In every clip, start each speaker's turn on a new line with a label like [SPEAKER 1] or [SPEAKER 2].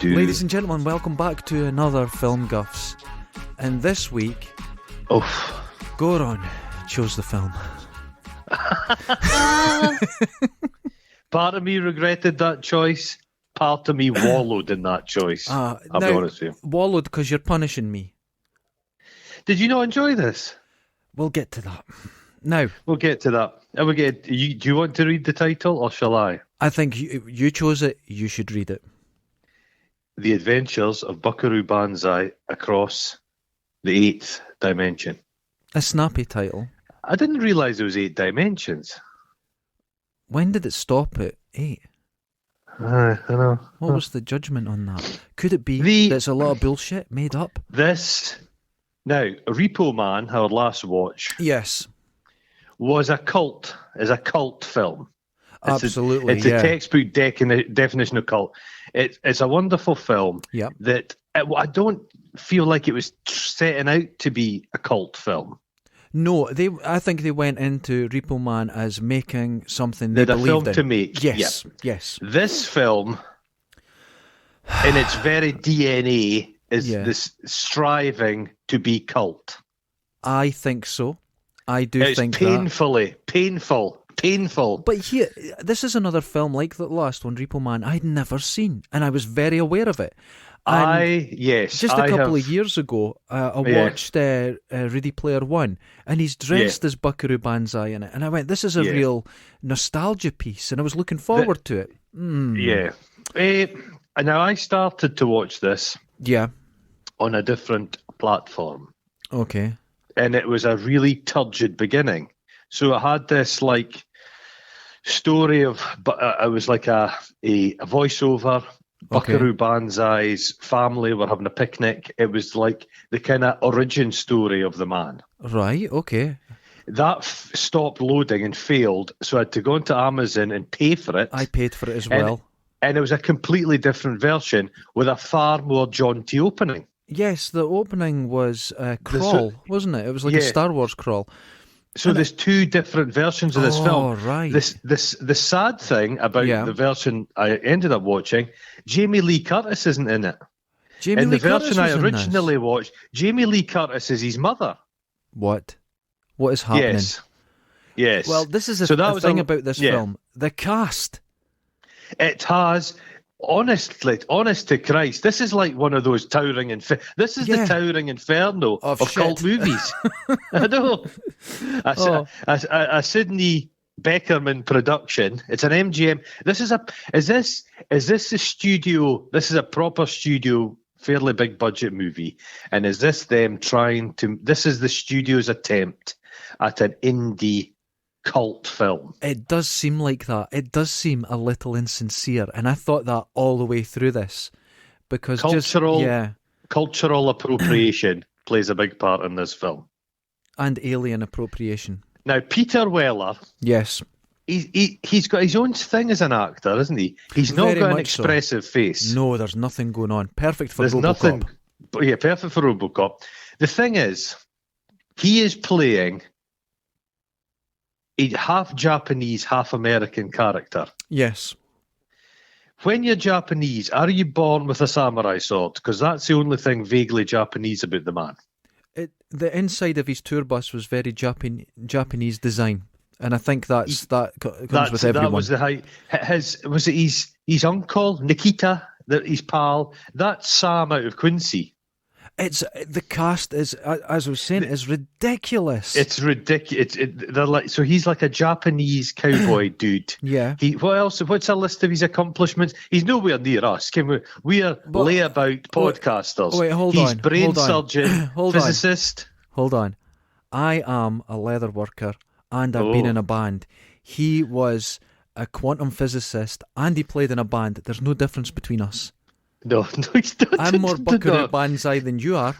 [SPEAKER 1] Ladies and gentlemen, welcome back to another Film Guffs. And this week, Goron chose the film.
[SPEAKER 2] Part of me regretted that choice. Part of me wallowed in that choice. I'll be honest with you.
[SPEAKER 1] Wallowed because you're punishing me.
[SPEAKER 2] Did you not enjoy this?
[SPEAKER 1] We'll get to that. Now.
[SPEAKER 2] We'll get to that. Do you want to read the title or shall I?
[SPEAKER 1] I think you chose it. You should read it.
[SPEAKER 2] The Adventures of Buckeroo Banzai Across the Eighth Dimension.
[SPEAKER 1] A snappy title.
[SPEAKER 2] I didn't realise there was 8 dimensions.
[SPEAKER 1] When did it stop at 8?
[SPEAKER 2] I know.
[SPEAKER 1] What was the judgment on that? Could it be that's a lot of bullshit made up?
[SPEAKER 2] Now, Repo Man, our last watch,
[SPEAKER 1] yes,
[SPEAKER 2] was a cult film.
[SPEAKER 1] Absolutely,
[SPEAKER 2] it's a textbook definition of cult. It's a wonderful film.
[SPEAKER 1] Yep.
[SPEAKER 2] That I don't feel like it was setting out to be a cult film.
[SPEAKER 1] No, I think they went into Repo Man as making something they believed in.
[SPEAKER 2] A film to make.
[SPEAKER 1] Yes,
[SPEAKER 2] yep.
[SPEAKER 1] Yes.
[SPEAKER 2] This film, in its very DNA, is this striving to be cult.
[SPEAKER 1] I think so. I do think
[SPEAKER 2] painful.
[SPEAKER 1] But here, this is another film like the last one, Repo Man, I'd never seen, and I was very aware of it. Just a couple of years ago, I watched Ready Player One, and he's dressed as Buckaroo Banzai in it, and I went, this is a real nostalgia piece, and I was looking forward to it.
[SPEAKER 2] Yeah. Now, I started to watch this on a different platform.
[SPEAKER 1] Okay.
[SPEAKER 2] And it was a really turgid beginning. So it had this, like, story of, it was like a voiceover. Buckaroo Banzai's family were having a picnic. It was like the kind of origin story of the man.
[SPEAKER 1] Right, okay.
[SPEAKER 2] That stopped loading and failed, so I had to go into Amazon and pay for it.
[SPEAKER 1] I paid for it as well.
[SPEAKER 2] And it was a completely different version with a far more jaunty opening.
[SPEAKER 1] Yes, the opening was a crawl, wasn't it? It was like a Star Wars crawl.
[SPEAKER 2] So there's 2 different versions of this film.
[SPEAKER 1] Oh, right.
[SPEAKER 2] The sad thing about the version I ended up watching, Jamie Lee Curtis isn't in it. In the version I originally watched, Jamie Lee Curtis is his mother.
[SPEAKER 1] What? What is happening?
[SPEAKER 2] Yes.
[SPEAKER 1] Well, this is the thing about this film. The cast.
[SPEAKER 2] It has... Honest to Christ, this is like one of those towering this is the towering inferno of cult movies. I know. A Sidney Beckerman production. It's an MGM. Is this the studio? This is a proper studio, fairly big budget movie. And is this them trying to? This is the studio's attempt at an indie cult film.
[SPEAKER 1] It does seem like that. It does seem a little insincere, and I thought that all the way through this, because
[SPEAKER 2] cultural appropriation plays a big part in this film,
[SPEAKER 1] and alien appropriation.
[SPEAKER 2] Now, Peter Weller,
[SPEAKER 1] yes,
[SPEAKER 2] he's got his own thing as an actor, isn't he? He's not got an expressive face.
[SPEAKER 1] No, there's nothing going on. Perfect for RoboCop.
[SPEAKER 2] Perfect for RoboCop. The thing is, he is playing a half Japanese, half American character.
[SPEAKER 1] Yes.
[SPEAKER 2] When you're Japanese, are you born with a samurai sword? Because that's the only thing vaguely Japanese about the man.
[SPEAKER 1] The inside of his tour bus was very Japanese design, and I think that comes with everyone.
[SPEAKER 2] That was the height. Was it his uncle Nikita, his pal? That's Sam out of Quincy.
[SPEAKER 1] It's the cast is, as I was saying, is ridiculous.
[SPEAKER 2] It's ridiculous. They're like, so he's like a Japanese cowboy dude.
[SPEAKER 1] Yeah.
[SPEAKER 2] What else? What's a list of his accomplishments? He's nowhere near us. We are layabout podcasters.
[SPEAKER 1] Wait, hold
[SPEAKER 2] he's
[SPEAKER 1] on.
[SPEAKER 2] Brain surgeon, physicist.
[SPEAKER 1] Hold on. I am a leather worker, and I've been in a band. He was a quantum physicist, and he played in a band. There's no difference between us.
[SPEAKER 2] No, he's not.
[SPEAKER 1] I'm more Buckaroo Banzai than you are.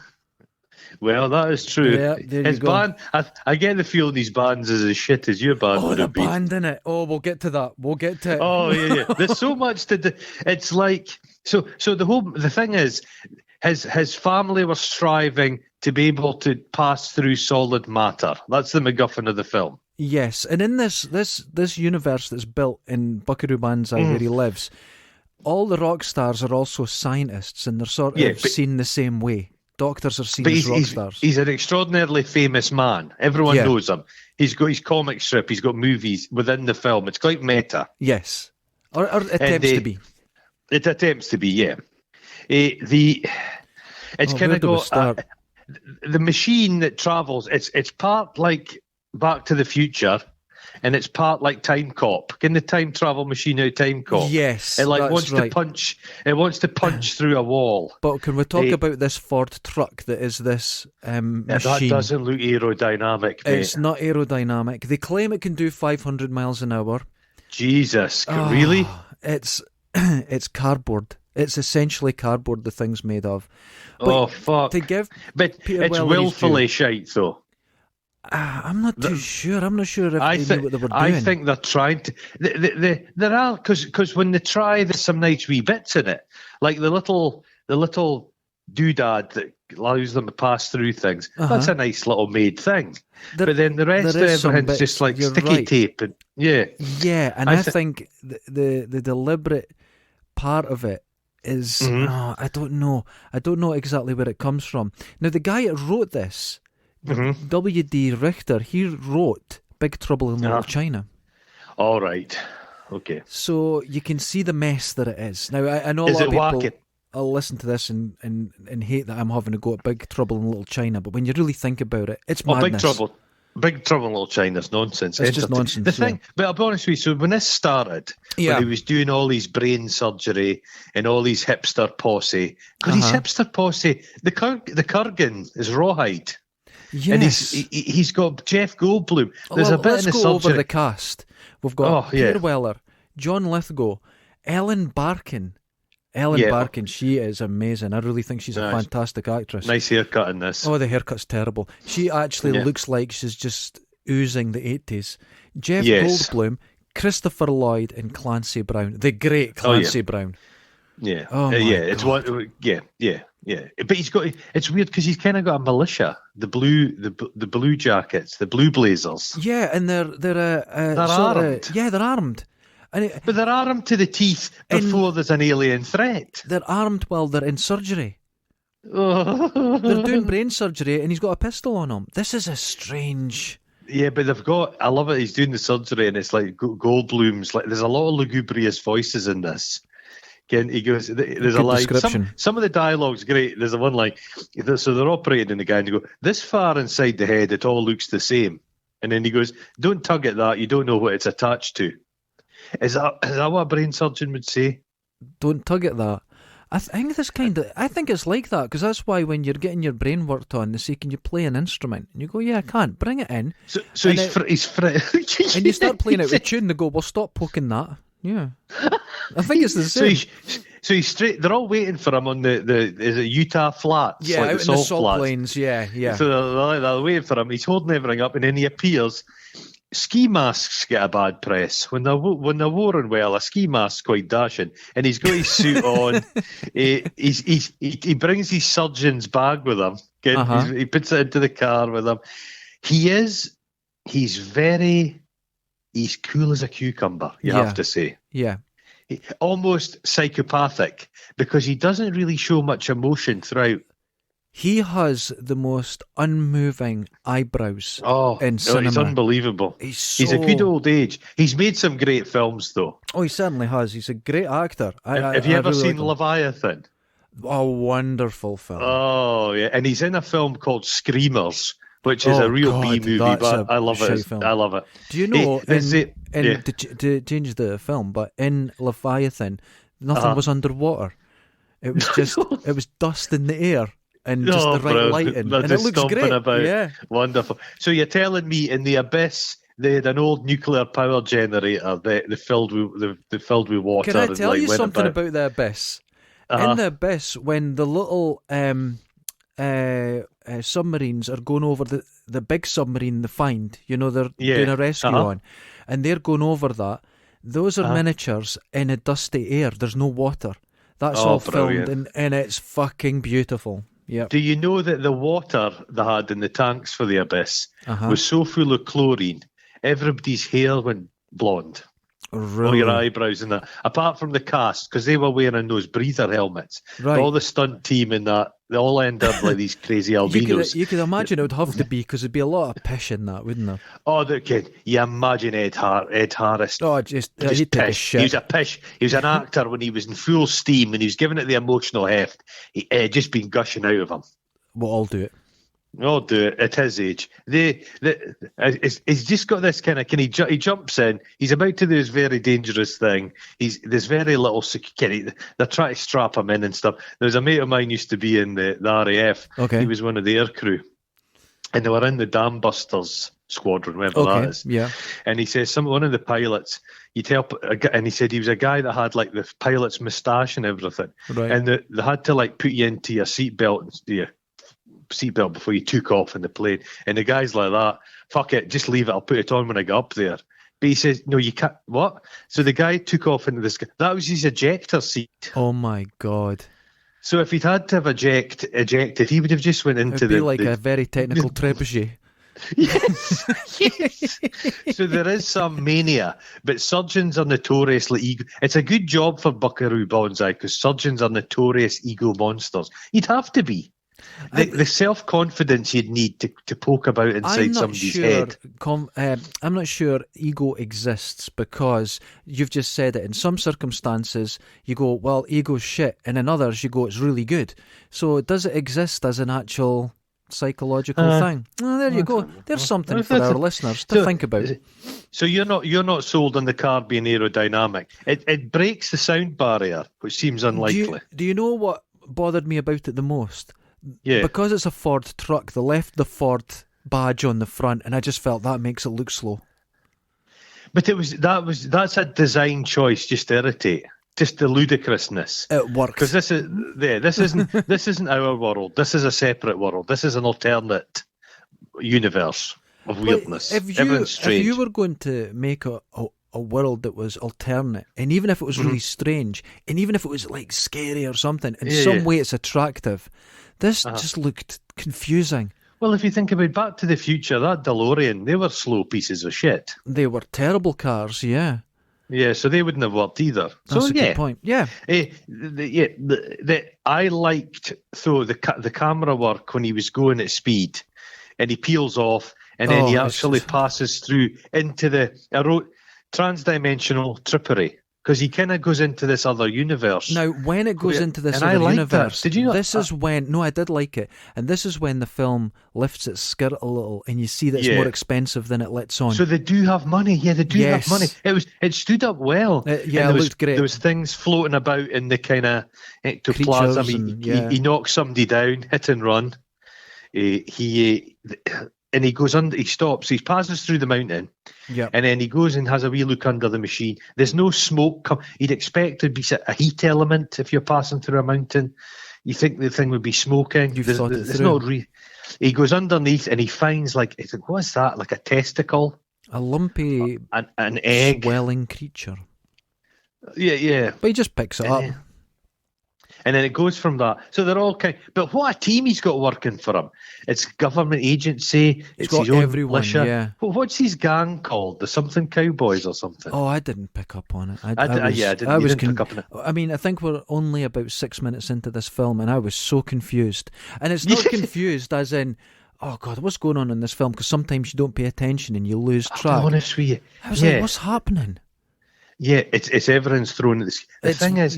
[SPEAKER 2] Well, that is true.
[SPEAKER 1] Yeah,
[SPEAKER 2] his band, I get the feeling his band's as shit as your band would have been.
[SPEAKER 1] Oh, the band in it. Oh, we'll get to that. We'll get to it.
[SPEAKER 2] Oh, yeah. There's so much to do. It's like, so the thing is, his family were striving to be able to pass through solid matter. That's the MacGuffin of the film.
[SPEAKER 1] Yes, and in this universe that's built in Buckeroo Banzai where he lives, all the rock stars are also scientists, and they're sort of seen the same way. Doctors are seen as rock stars.
[SPEAKER 2] He's an extraordinarily famous man. Everyone knows him. He's got his comic strip. He's got movies within the film. It's quite meta.
[SPEAKER 1] Yes, or attempts to be.
[SPEAKER 2] It attempts to be, yeah. It's kind of got the machine that travels. It's part like Back to the Future, and it's part like Time Cop. Can the time travel machine out Time Cop?
[SPEAKER 1] Yes,
[SPEAKER 2] it wants to punch. It wants to punch through a wall.
[SPEAKER 1] But can we talk about this Ford truck that is this machine?
[SPEAKER 2] That doesn't look aerodynamic, mate.
[SPEAKER 1] It's not aerodynamic. They claim it can do 500 miles an hour.
[SPEAKER 2] Jesus, really?
[SPEAKER 1] It's cardboard. It's essentially cardboard. The thing's made of. But
[SPEAKER 2] fuck!
[SPEAKER 1] But
[SPEAKER 2] it's willfully shite, though.
[SPEAKER 1] I'm not too sure. I'm not sure if they knew what they were doing.
[SPEAKER 2] I think they're trying to. There are because when they try, there's some nice wee bits in it, like the little doodad that allows them to pass through things. That's a nice little made thing. But then the rest of everything's just like sticky tape and
[SPEAKER 1] yeah. And I think the deliberate part of it is I don't know exactly where it comes from. Now the guy that wrote this. W.D. Richter, he wrote Big Trouble in Little China.
[SPEAKER 2] All right. Okay.
[SPEAKER 1] So you can see the mess that it is. Now, I know a lot of people will listen to this and hate that I'm having a go at Big Trouble in Little China, but when you really think about it, it's madness.
[SPEAKER 2] Big Trouble in Little China is nonsense.
[SPEAKER 1] It's just nonsense.
[SPEAKER 2] The thing, but I'll be honest with you, so when this started, when he was doing all his brain surgery and all his hipster posse, because his hipster posse, the Kurgan is rawhide.
[SPEAKER 1] Yes.
[SPEAKER 2] And he's got Jeff Goldblum. There's a bit
[SPEAKER 1] let's
[SPEAKER 2] in the
[SPEAKER 1] go
[SPEAKER 2] surgery.
[SPEAKER 1] Over the cast. We've got Peter Weller, John Lithgow, Ellen Barkin. Barkin, she is amazing. I really think she's a fantastic actress.
[SPEAKER 2] Nice haircut in this.
[SPEAKER 1] Oh, the haircut's terrible. She actually looks like she's just oozing the 80s. Jeff Goldblum, Christopher Lloyd, and Clancy Brown. The great Clancy Brown.
[SPEAKER 2] Yeah.
[SPEAKER 1] Oh my
[SPEAKER 2] it's
[SPEAKER 1] God.
[SPEAKER 2] one. Yeah. But he's got. It's weird because he's kind of got a militia. The blue jackets, the blue blazers.
[SPEAKER 1] Yeah, and they're
[SPEAKER 2] armed.
[SPEAKER 1] They're armed.
[SPEAKER 2] But they're armed to the teeth before there's an alien threat.
[SPEAKER 1] They're armed while they're in surgery. They're doing brain surgery, and he's got a pistol on him. This is a strange.
[SPEAKER 2] Yeah, but they've got. I love it. He's doing the surgery, and it's like Goldblum's. Like, there's a lot of lugubrious voices in this. Again, he goes. There's a line. Some of the dialogue's great. There's a one line. So they're operating on the guy, and they go, "This far inside the head, it all looks the same." And then he goes, "Don't tug at that. You don't know what it's attached to." Is that what a brain surgeon would say?
[SPEAKER 1] Don't tug at that. I think it's like that, because that's why when you're getting your brain worked on, they say, "Can you play an instrument?" And you go, "Yeah, I can't." Bring it in.
[SPEAKER 2] So he's
[SPEAKER 1] and you start playing it with tune. They go, "Well, stop poking that." Yeah, I think it's the same.
[SPEAKER 2] So he's straight. They're all waiting for him on the is it Utah flats?
[SPEAKER 1] Yeah,
[SPEAKER 2] like
[SPEAKER 1] out in the salt plains. Yeah.
[SPEAKER 2] So they're waiting for him. He's holding everything up, and then he appears. Ski masks get a bad press when they're worn well. A ski mask's quite dashing, and he's got his suit on. He brings his surgeon's bag with him. He puts it into the car with him. He's cool as a cucumber. You have to say, almost psychopathic, because he doesn't really show much emotion throughout.
[SPEAKER 1] He has the most unmoving eyebrows in cinema.
[SPEAKER 2] He's unbelievable. He's a good old age. He's made some great films, though.
[SPEAKER 1] Oh, he certainly has. He's a great actor.
[SPEAKER 2] Have you ever seen Leviathan?
[SPEAKER 1] A wonderful film.
[SPEAKER 2] Oh, yeah. And he's in a film called Screamers, which is a real B movie, but I love it.
[SPEAKER 1] Film.
[SPEAKER 2] I love it.
[SPEAKER 1] Do you know, to change the film, but in Leviathan, nothing was underwater. It was just, it was dust in the air. And just the right lighting. And it looks great. About. Yeah.
[SPEAKER 2] Wonderful. So you're telling me in the Abyss they had an old nuclear power generator they filled with water.
[SPEAKER 1] Can I tell you something about the Abyss? In the Abyss, when the little submarines are going over the big submarine they find, they're doing a rescue on, and they're going over that, those are miniatures in a dusty air. There's no water. That's all filmed, and it's fucking beautiful. Yep.
[SPEAKER 2] Do you know that the water they had in the tanks for the Abyss was so full of chlorine, everybody's hair went blonde.
[SPEAKER 1] Really?
[SPEAKER 2] All your eyebrows and that. Apart from the cast, because they were wearing those breather helmets.
[SPEAKER 1] Right.
[SPEAKER 2] All the stunt team and that, they all end up like these crazy albinos.
[SPEAKER 1] You could imagine it would have to be, because there'd be a lot of pish in that, wouldn't there?
[SPEAKER 2] Oh, the kid! You imagine Ed Harris?
[SPEAKER 1] Oh, just pish.
[SPEAKER 2] He was a pish. He was an actor when he was in full steam and he was giving it the emotional heft. He just been gushing out of him.
[SPEAKER 1] We'll all do it.
[SPEAKER 2] I'll do it at his age. He's just got this kind of. He jumps in. He's about to do this very dangerous thing. There's very little security. They're trying to strap him in and stuff. There's a mate of mine used to be in the RAF.
[SPEAKER 1] Okay.
[SPEAKER 2] He was one of the air crew, and they were in the Dam Busters squadron, whatever that is.
[SPEAKER 1] Yeah.
[SPEAKER 2] And he says one of the pilots. And he said he was a guy that had like the pilot's moustache and everything.
[SPEAKER 1] Right.
[SPEAKER 2] And they had to like put you into your seatbelt before you took off in the plane, and the guy's like that, fuck it, just leave it, I'll put it on when I get up there. But he says, no, you can't. What? So the guy took off into this, that was his ejector seat.
[SPEAKER 1] Oh my God.
[SPEAKER 2] So if he'd had to have ejected, he would have just went into
[SPEAKER 1] a very technical trebuchet.
[SPEAKER 2] Yes. So there is some mania, but surgeons are notoriously ego. It's a good job for Buckeroo Banzai, because surgeons are notorious ego monsters. You'd have to be. The self-confidence you'd need to poke about inside somebody's head.
[SPEAKER 1] I'm not sure ego exists, because you've just said it. In some circumstances, you go, well, ego's shit. And in others, you go, it's really good. So does it exist as an actual psychological thing? Oh, there you go. There's something for our listeners to think about.
[SPEAKER 2] So you're not sold on the car being aerodynamic. It breaks the sound barrier, which seems unlikely.
[SPEAKER 1] Do you know what bothered me about it the most?
[SPEAKER 2] Yeah.
[SPEAKER 1] Because it's a Ford truck, they left the Ford badge on the front, and I just felt that makes it look slow.
[SPEAKER 2] But that's a design choice, just to irritate, just the ludicrousness.
[SPEAKER 1] It works,
[SPEAKER 2] because this isn't our world. This is a separate world. This is an alternate universe of weirdness. If
[SPEAKER 1] you were going to make a world that was alternate, and even if it was really strange, and even if it was like scary or something, in some way it's attractive, this just looked confusing.
[SPEAKER 2] Well, if you think about Back to the Future, that DeLorean, they were slow pieces of shit.
[SPEAKER 1] They were terrible cars, yeah.
[SPEAKER 2] Yeah, so they wouldn't have worked either.
[SPEAKER 1] That's a good point. Yeah.
[SPEAKER 2] I liked the camera work when he was going at speed, and he peels off, and then he actually passes through into the transdimensional trippery, because he kind of goes into this other universe.
[SPEAKER 1] Now, when it goes into this other universe,
[SPEAKER 2] did you know
[SPEAKER 1] this is when... No, I did like it. And this is when the film lifts its skirt a little, and you see that it's more expensive than it lets on.
[SPEAKER 2] So they do have money. Yeah, they do have money. It stood up well.
[SPEAKER 1] It looked great.
[SPEAKER 2] There was things floating about in the kind of ectoplasm. He knocks somebody down, hit and run. And he goes under. He stops. He passes through the mountain, and then he goes and has a wee look under the machine. There's no smoke. You'd expect there'd be a heat element if you're passing through a mountain. You think the thing would be smoking. There's not. He goes underneath and he finds what's that? Like a testicle,
[SPEAKER 1] a lumpy,
[SPEAKER 2] an egg,
[SPEAKER 1] swelling creature.
[SPEAKER 2] Yeah.
[SPEAKER 1] But he just picks it up.
[SPEAKER 2] And then it goes from that. So they're all but what a team he's got working for him. It's government agency. It's
[SPEAKER 1] got
[SPEAKER 2] his own
[SPEAKER 1] everyone,
[SPEAKER 2] militia.
[SPEAKER 1] yeah.
[SPEAKER 2] Well, what's his gang called? The something Cowboys or something?
[SPEAKER 1] Oh, I didn't pick up on it.
[SPEAKER 2] I didn't pick up on it.
[SPEAKER 1] I mean, I think we're only about 6 minutes into this film, and I was so confused. And it's not confused as in, oh God, what's going on in this film? Because sometimes you don't pay attention and you lose track.
[SPEAKER 2] I'll be honest with you.
[SPEAKER 1] I was like, what's happening?
[SPEAKER 2] Yeah, it's everyone's thrown at this. The thing is,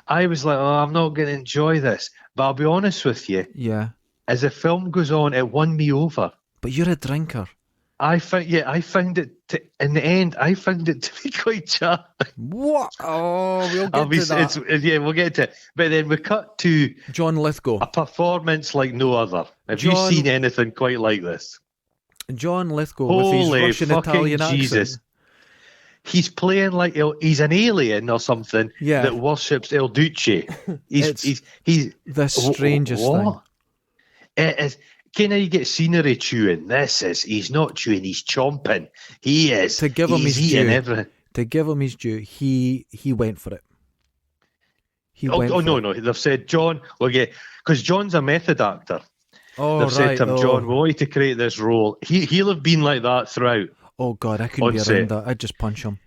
[SPEAKER 2] I was like, oh, I'm not going to enjoy this. But I'll be honest with you.
[SPEAKER 1] Yeah.
[SPEAKER 2] As the film goes on, it won me over.
[SPEAKER 1] But you're a drinker.
[SPEAKER 2] I found it in the end, I found it to be quite charming.
[SPEAKER 1] What? Oh, we'll get to that.
[SPEAKER 2] We'll get to it. But then we cut to
[SPEAKER 1] John Lithgow.
[SPEAKER 2] A performance like no other. Have you seen anything quite like this?
[SPEAKER 1] John Lithgow with his Russian-Italian accent. Jesus.
[SPEAKER 2] He's playing like he's an alien or something that worships El Duce. He's
[SPEAKER 1] the strangest thing.
[SPEAKER 2] It is. Kind of you get scenery chewing. He's not chewing, he's chomping. He is.
[SPEAKER 1] To give him his
[SPEAKER 2] eating
[SPEAKER 1] due.
[SPEAKER 2] Everything.
[SPEAKER 1] To give him his due, he went for it.
[SPEAKER 2] No. They've said John. Because John's a method actor. They've said to him, John, we want you to create this role. He'll have been like that throughout.
[SPEAKER 1] Oh, God, I couldn't be around that. I'd just punch him.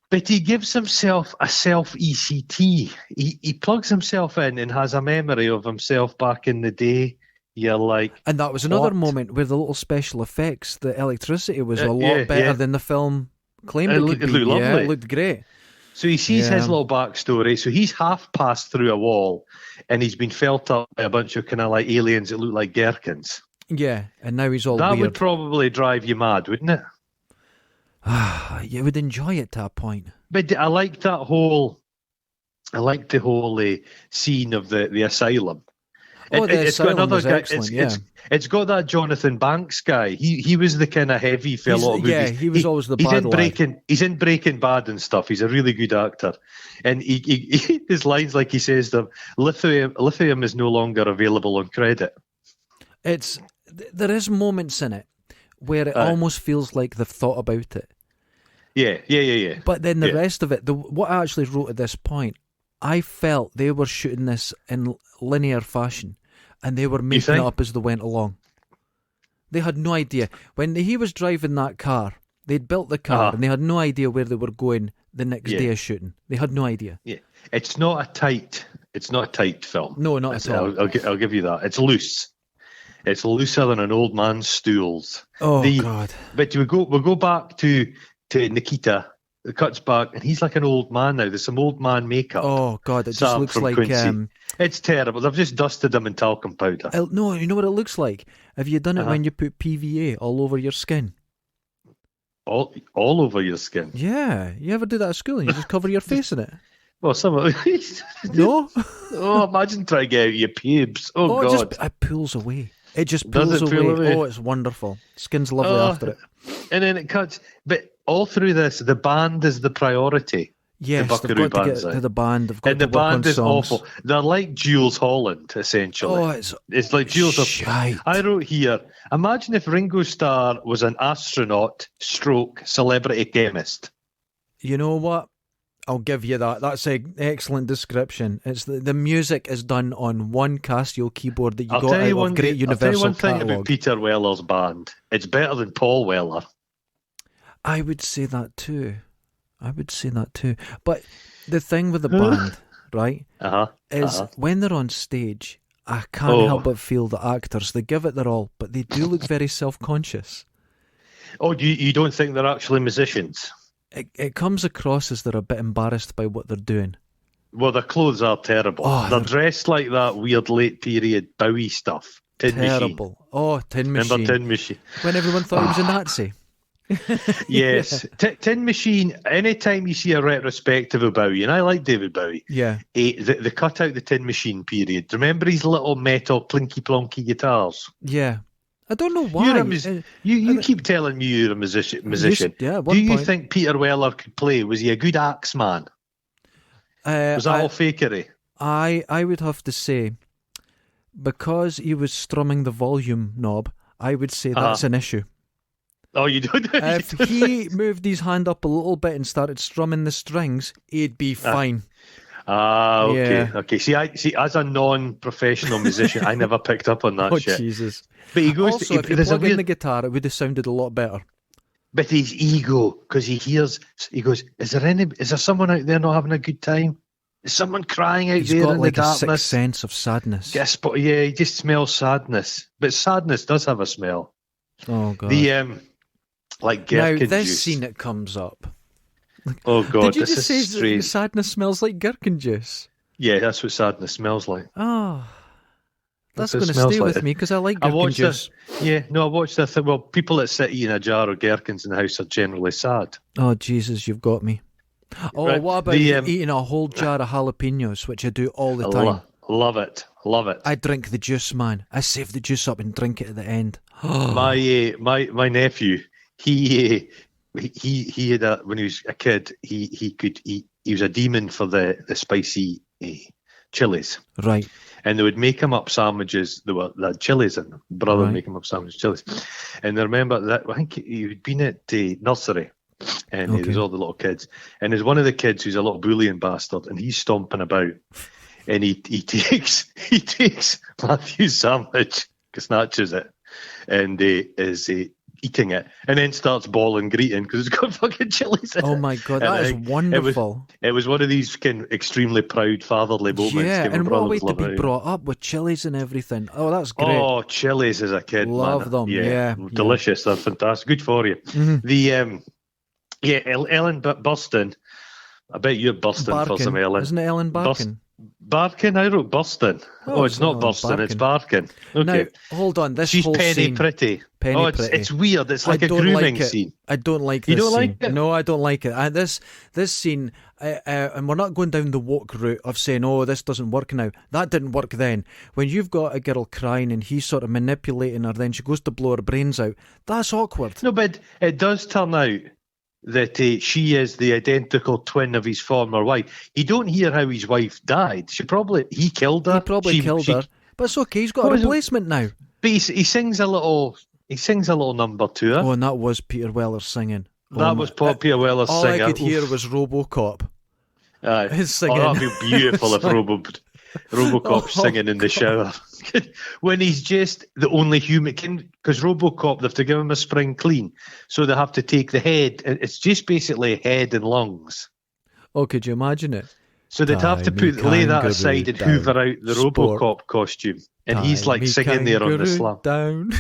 [SPEAKER 2] But he gives himself a self-ECT. He plugs himself in and has a memory of himself back in the day. You're like...
[SPEAKER 1] And that was another moment where the little special effects, the electricity was a lot better than the film claimed it could be. It looked lovely. Yeah, it looked great.
[SPEAKER 2] So he sees his little backstory. So he's half passed through a wall and he's been felt up by a bunch of kind of like aliens that look like gherkins.
[SPEAKER 1] Yeah, and now he's all
[SPEAKER 2] that
[SPEAKER 1] weird.
[SPEAKER 2] Would probably drive you mad, wouldn't it?
[SPEAKER 1] You would enjoy it to a point.
[SPEAKER 2] But I like the whole scene of the asylum.
[SPEAKER 1] The asylum was excellent,
[SPEAKER 2] it's got that Jonathan Banks guy. He was the kind of heavy fellow.
[SPEAKER 1] Yeah, he was always the bad lad.
[SPEAKER 2] He's in Breaking Bad and stuff. He's a really good actor. And he his lines, like he says them, lithium is no longer available on credit.
[SPEAKER 1] There is moments in it where it almost feels like they've thought about it.
[SPEAKER 2] Yeah.
[SPEAKER 1] But then the rest of it, what I actually wrote at this point, I felt they were shooting this in linear fashion and they were making it up as they went along. They had no idea. When he was driving that car, they'd built the car and they had no idea where they were going the next day of shooting. They had no idea.
[SPEAKER 2] Yeah, it's not a tight film.
[SPEAKER 1] No, not at all.
[SPEAKER 2] I'll give you that. It's loose. It's looser than an old man's stools.
[SPEAKER 1] Oh, God.
[SPEAKER 2] But we'll go back to Nikita. It cuts back, and he's like an old man now. There's some old man makeup.
[SPEAKER 1] Oh, God, it just looks like...
[SPEAKER 2] it's terrible. They've just dusted him in talcum powder.
[SPEAKER 1] No, you know what it looks like? Have you done it when you put PVA all over your skin?
[SPEAKER 2] All over your skin?
[SPEAKER 1] Yeah. You ever do that at school and you just cover your face in it?
[SPEAKER 2] Well,
[SPEAKER 1] No?
[SPEAKER 2] Oh, imagine trying to get out your pubes. Oh, God.
[SPEAKER 1] It pulls away. It just pulls away. Oh, it's wonderful. Skin's lovely after it.
[SPEAKER 2] And then it cuts. But all through this, the band is the priority.
[SPEAKER 1] Yes, they've got to get to the band. They've got
[SPEAKER 2] and
[SPEAKER 1] to
[SPEAKER 2] the band is
[SPEAKER 1] songs.
[SPEAKER 2] awful. They're like Jules Holland, essentially.
[SPEAKER 1] Oh,
[SPEAKER 2] it's like Jules.
[SPEAKER 1] Shite.
[SPEAKER 2] I wrote here, imagine if Ringo Starr was an astronaut / celebrity chemist.
[SPEAKER 1] You know what? I'll give you that. That's an excellent description. It's the music is done on one Casio keyboard that you got out of Great Universal
[SPEAKER 2] I'll tell you one thing
[SPEAKER 1] catalog.
[SPEAKER 2] about Peter Weller's band. It's better than Paul Weller.
[SPEAKER 1] I would say that too. But the thing with the band, right, is when they're on stage, I can't help but feel the actors, they give it their all, but they do look very self-conscious.
[SPEAKER 2] Oh, you don't think they're actually musicians?
[SPEAKER 1] It comes across as they're a bit embarrassed by what they're doing.
[SPEAKER 2] Well, their clothes are terrible. They're dressed like that weird late period Bowie stuff. Tin
[SPEAKER 1] terrible.
[SPEAKER 2] Machine.
[SPEAKER 1] Oh, Tin Machine.
[SPEAKER 2] Remember Tin Machine?
[SPEAKER 1] When everyone thought he was a Nazi.
[SPEAKER 2] Yes. Tin Machine, anytime you see a retrospective of Bowie, and I like David Bowie, they cut out the Tin Machine period. Remember his little metal plinky plonky guitars?
[SPEAKER 1] Yeah. I don't know why.
[SPEAKER 2] You keep telling me you're a musician. Do you think Peter Weller could play? Was he a good axe man? Was that all fakery?
[SPEAKER 1] I would have to say, because he was strumming the volume knob, I would say that's an issue.
[SPEAKER 2] Oh, you don't?
[SPEAKER 1] If he moved his hand up a little bit and started strumming the strings, he'd be fine.
[SPEAKER 2] Okay.
[SPEAKER 1] Yeah.
[SPEAKER 2] Okay. See, as a non-professional musician, I never picked up on that shit.
[SPEAKER 1] Oh, Jesus.
[SPEAKER 2] But he goes.
[SPEAKER 1] Also, if you plug in the guitar, it would have sounded a lot better.
[SPEAKER 2] But his ego, because he goes, is there someone out there not having a good time? Is someone crying out there in the darkness? He's got like a
[SPEAKER 1] sixth sense of sadness.
[SPEAKER 2] Yes, but he just smells sadness. But sadness does have a smell.
[SPEAKER 1] Oh, God.
[SPEAKER 2] Like gherkin
[SPEAKER 1] now, this
[SPEAKER 2] juice.
[SPEAKER 1] scene that comes up.
[SPEAKER 2] Oh, God,
[SPEAKER 1] did you just say strange. Sadness smells like gherkin juice?
[SPEAKER 2] Yeah, that's what sadness smells like.
[SPEAKER 1] Oh, that's going to stay with me because I like gherkin juice.
[SPEAKER 2] I watched that thing. Well, people that sit eating a jar of gherkins in the house are generally sad.
[SPEAKER 1] Oh, Jesus, you've got me. Oh, right. What about eating a whole jar of jalapenos, which I do all the time?
[SPEAKER 2] Love it. I
[SPEAKER 1] drink the juice, man. I save the juice up and drink it at the end.
[SPEAKER 2] My nephew, he had when he was a kid, he was a demon for the spicy chilies.
[SPEAKER 1] Right.
[SPEAKER 2] And they would make him up sandwiches. There had chilies in them. Brother would make him up sandwiches, chilies. And I remember that I think he'd been at the nursery, and there's all the little kids. And there's one of the kids who's a little bullying bastard, and he's stomping about, and he takes Matthew's sandwich, snatches it, and is eating it, and then starts bawling, greeting because it's got fucking chilies in it.
[SPEAKER 1] Oh my God, that is wonderful.
[SPEAKER 2] It was one of these extremely proud fatherly moments.
[SPEAKER 1] Yeah, and what a way to be brought up with chilies and everything. Oh, that's great.
[SPEAKER 2] Oh, chilies as a kid,
[SPEAKER 1] love them. Yeah,
[SPEAKER 2] delicious. They're fantastic. Good for you.
[SPEAKER 1] Mm-hmm.
[SPEAKER 2] Ellen Burstyn. I bet you're bursting
[SPEAKER 1] Barkin.
[SPEAKER 2] for some Ellen.
[SPEAKER 1] Isn't it Ellen Barkin?
[SPEAKER 2] Barkin? I wrote Burston. Oh, it's not Burston, it's Barkin. Okay.
[SPEAKER 1] Now, hold on.
[SPEAKER 2] She's
[SPEAKER 1] whole
[SPEAKER 2] Penny
[SPEAKER 1] scene,
[SPEAKER 2] Pretty.
[SPEAKER 1] Penny Pretty.
[SPEAKER 2] It's weird. It's like a grooming scene.
[SPEAKER 1] I don't like this
[SPEAKER 2] You don't
[SPEAKER 1] scene.
[SPEAKER 2] like it?
[SPEAKER 1] No, I don't like it. This scene, and we're not going down the woke route of saying, oh, this doesn't work now. That didn't work then. When you've got a girl crying and he's sort of manipulating her, then she goes to blow her brains out. That's awkward.
[SPEAKER 2] No, but it does turn out that she is the identical twin of his former wife. You don't hear how his wife died. He killed her.
[SPEAKER 1] He probably killed her. But it's okay. He's got a replacement now.
[SPEAKER 2] But he sings a little number to her.
[SPEAKER 1] Oh, and that was Peter Weller singing.
[SPEAKER 2] That was Peter Weller singing.
[SPEAKER 1] All I could hear was RoboCop.
[SPEAKER 2] His singing. Oh, that'd be beautiful if RoboCop singing in the shower. When he's just the only human, because RoboCop, they have to give him a spring clean, so they have to take the head. It's just basically head and lungs.
[SPEAKER 1] Oh, could you imagine it?
[SPEAKER 2] So they'd have to lay that aside and hoover out the RoboCop costume, and he's like singing there on the slam.
[SPEAKER 1] Down.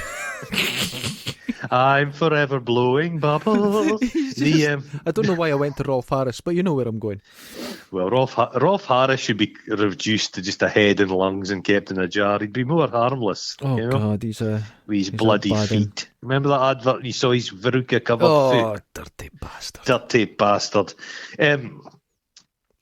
[SPEAKER 2] I'm forever blowing bubbles.
[SPEAKER 1] I don't know why I went to Rolf Harris, but you know where I'm going.
[SPEAKER 2] Well, Rolf Harris should be reduced to just a head and lungs and kept in a jar. He'd be more harmless.
[SPEAKER 1] Oh, you know? God, he's with
[SPEAKER 2] his bloody feet. Remember that advert? You saw his Veruca covered foot?
[SPEAKER 1] Oh, dirty bastard.
[SPEAKER 2] Dirty bastard.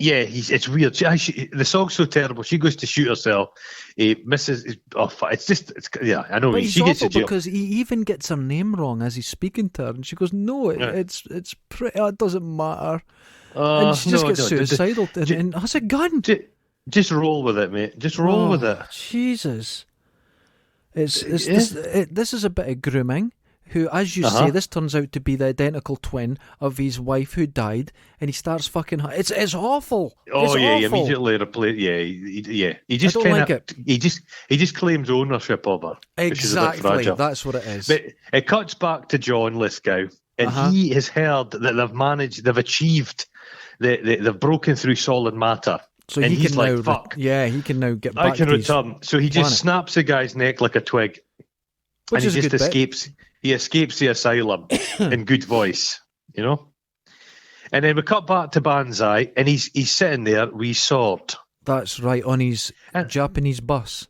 [SPEAKER 2] Yeah, it's weird. The song's so terrible. She goes to shoot herself. Misses. Oh, I know.
[SPEAKER 1] But
[SPEAKER 2] she gets a jail
[SPEAKER 1] because he even gets her name wrong as he's speaking to her, and she goes, "No, it's pretty. It doesn't matter." And she just gets suicidal and has a gun.
[SPEAKER 2] Just roll with it, mate. Just roll with it.
[SPEAKER 1] Jesus, this is a bit of grooming. Who, as you say, this turns out to be the identical twin of his wife who died, and he starts fucking her. It's awful.
[SPEAKER 2] Oh,
[SPEAKER 1] it's
[SPEAKER 2] yeah,
[SPEAKER 1] awful.
[SPEAKER 2] He immediately replace. Yeah. He just
[SPEAKER 1] I don't like it.
[SPEAKER 2] He just claims ownership of her.
[SPEAKER 1] Exactly, that's what it is.
[SPEAKER 2] But it cuts back to John Lithgow, and he has heard that they've achieved, they've broken through solid matter.
[SPEAKER 1] So
[SPEAKER 2] and
[SPEAKER 1] he's like,
[SPEAKER 2] fuck.
[SPEAKER 1] He can now get back.
[SPEAKER 2] I can return. So he just snaps the guy's neck like a twig,
[SPEAKER 1] which
[SPEAKER 2] and
[SPEAKER 1] he just
[SPEAKER 2] escapes. He escapes the asylum in good voice, you know? And then we cut back to Banzai, and he's sitting there with his sword.
[SPEAKER 1] That's right, on his Japanese bus.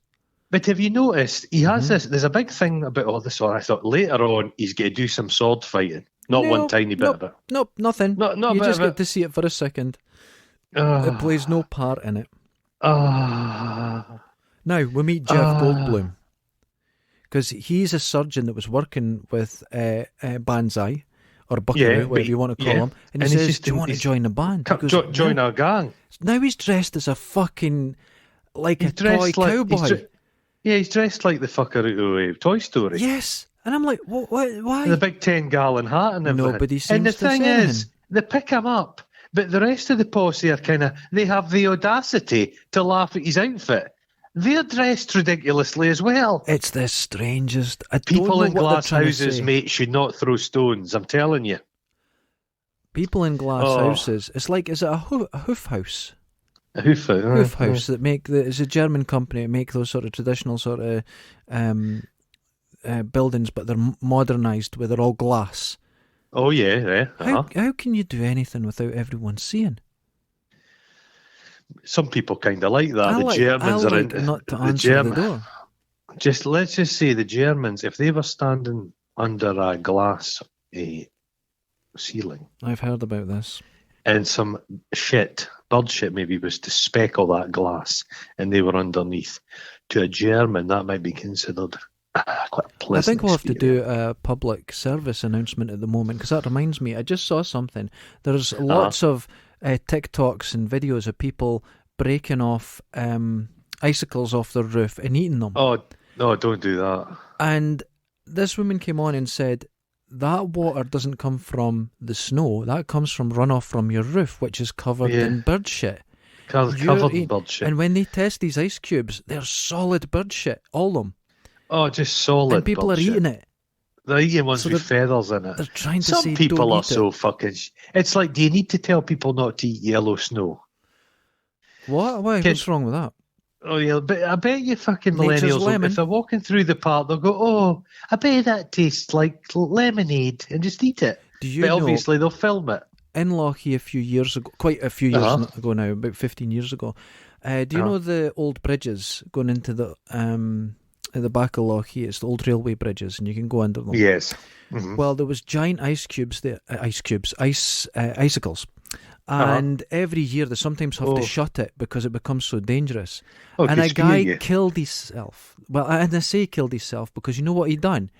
[SPEAKER 2] But have you noticed, he has this, there's a big thing about all this one. I thought later on he's going to do some sword fighting. Not one tiny bit of it.
[SPEAKER 1] Nope, nothing. You just get to see it for a second. It plays no part in it. Now, we meet Jeff Goldblum. Because he's a surgeon that was working with Banzai, or Buckeroo, whatever you want to call him. And he says, do you want to join the band? Goes,
[SPEAKER 2] join our gang.
[SPEAKER 1] Now he's dressed as a fucking, like a toy cowboy.
[SPEAKER 2] He's dressed like the fucker out of Toy Story.
[SPEAKER 1] Yes. And I'm like, why?
[SPEAKER 2] The big 10-gallon hat and everything.
[SPEAKER 1] Nobody seems
[SPEAKER 2] and the
[SPEAKER 1] to
[SPEAKER 2] thing
[SPEAKER 1] say
[SPEAKER 2] is, they pick him up, but the rest of the posse are they have the audacity to laugh at his outfit. They're dressed ridiculously as well.
[SPEAKER 1] It's the strangest.
[SPEAKER 2] People in glass houses, mate, should not throw stones. I'm telling you.
[SPEAKER 1] People in glass houses. It's like, is it a hoof house?
[SPEAKER 2] A hoof
[SPEAKER 1] house that it's a German company that make those sort of traditional sort of buildings, but they're modernised where they're all glass.
[SPEAKER 2] Oh yeah.
[SPEAKER 1] How can you do anything without everyone seeing?
[SPEAKER 2] Some people kind of like that. The Germans are into
[SPEAKER 1] not to answer the door.
[SPEAKER 2] Let's just say the Germans, if they were standing under a glass ceiling,
[SPEAKER 1] I've heard about this,
[SPEAKER 2] and some bird shit maybe was to speckle that glass, and they were underneath. To a German, that might be considered quite a pleasant.
[SPEAKER 1] I think we'll have to do a public service announcement at the moment, because that reminds me, I just saw something. There's lots of TikToks and videos of people breaking off icicles off their roof and eating them.
[SPEAKER 2] Oh, no, don't do that.
[SPEAKER 1] And this woman came on and said, that water doesn't come from the snow, that comes from runoff from your roof, which is covered in bird shit.
[SPEAKER 2] Covered in bird shit.
[SPEAKER 1] And when they test these ice cubes, they're solid bird shit, all of them.
[SPEAKER 2] Oh, just solid
[SPEAKER 1] and people
[SPEAKER 2] bullshit.
[SPEAKER 1] are eating it.
[SPEAKER 2] They're eating ones with feathers in it.
[SPEAKER 1] They're trying to
[SPEAKER 2] Some
[SPEAKER 1] say,
[SPEAKER 2] people
[SPEAKER 1] don't
[SPEAKER 2] are
[SPEAKER 1] eat
[SPEAKER 2] so
[SPEAKER 1] it.
[SPEAKER 2] fucking... It's like, do you need to tell people not to eat yellow snow?
[SPEAKER 1] What? Why? What's wrong with that?
[SPEAKER 2] Oh, yeah, but I bet you fucking
[SPEAKER 1] Nature's
[SPEAKER 2] millennials,
[SPEAKER 1] lemon.
[SPEAKER 2] if they're walking through the park, they'll go, oh, I bet that tastes like lemonade, and just eat it. But obviously they'll film it.
[SPEAKER 1] In Lochie a few years ago, quite a few years ago now, about 15 years ago, do you know the old bridges going into the at the back of Lochie? It's the old railway bridges, and you can go under them.
[SPEAKER 2] Yes. Mm-hmm.
[SPEAKER 1] Well, there was giant icicles, and every year they sometimes have to shut it because it becomes so dangerous. And a guy killed himself. Well, and I say killed himself because you know what he'd done?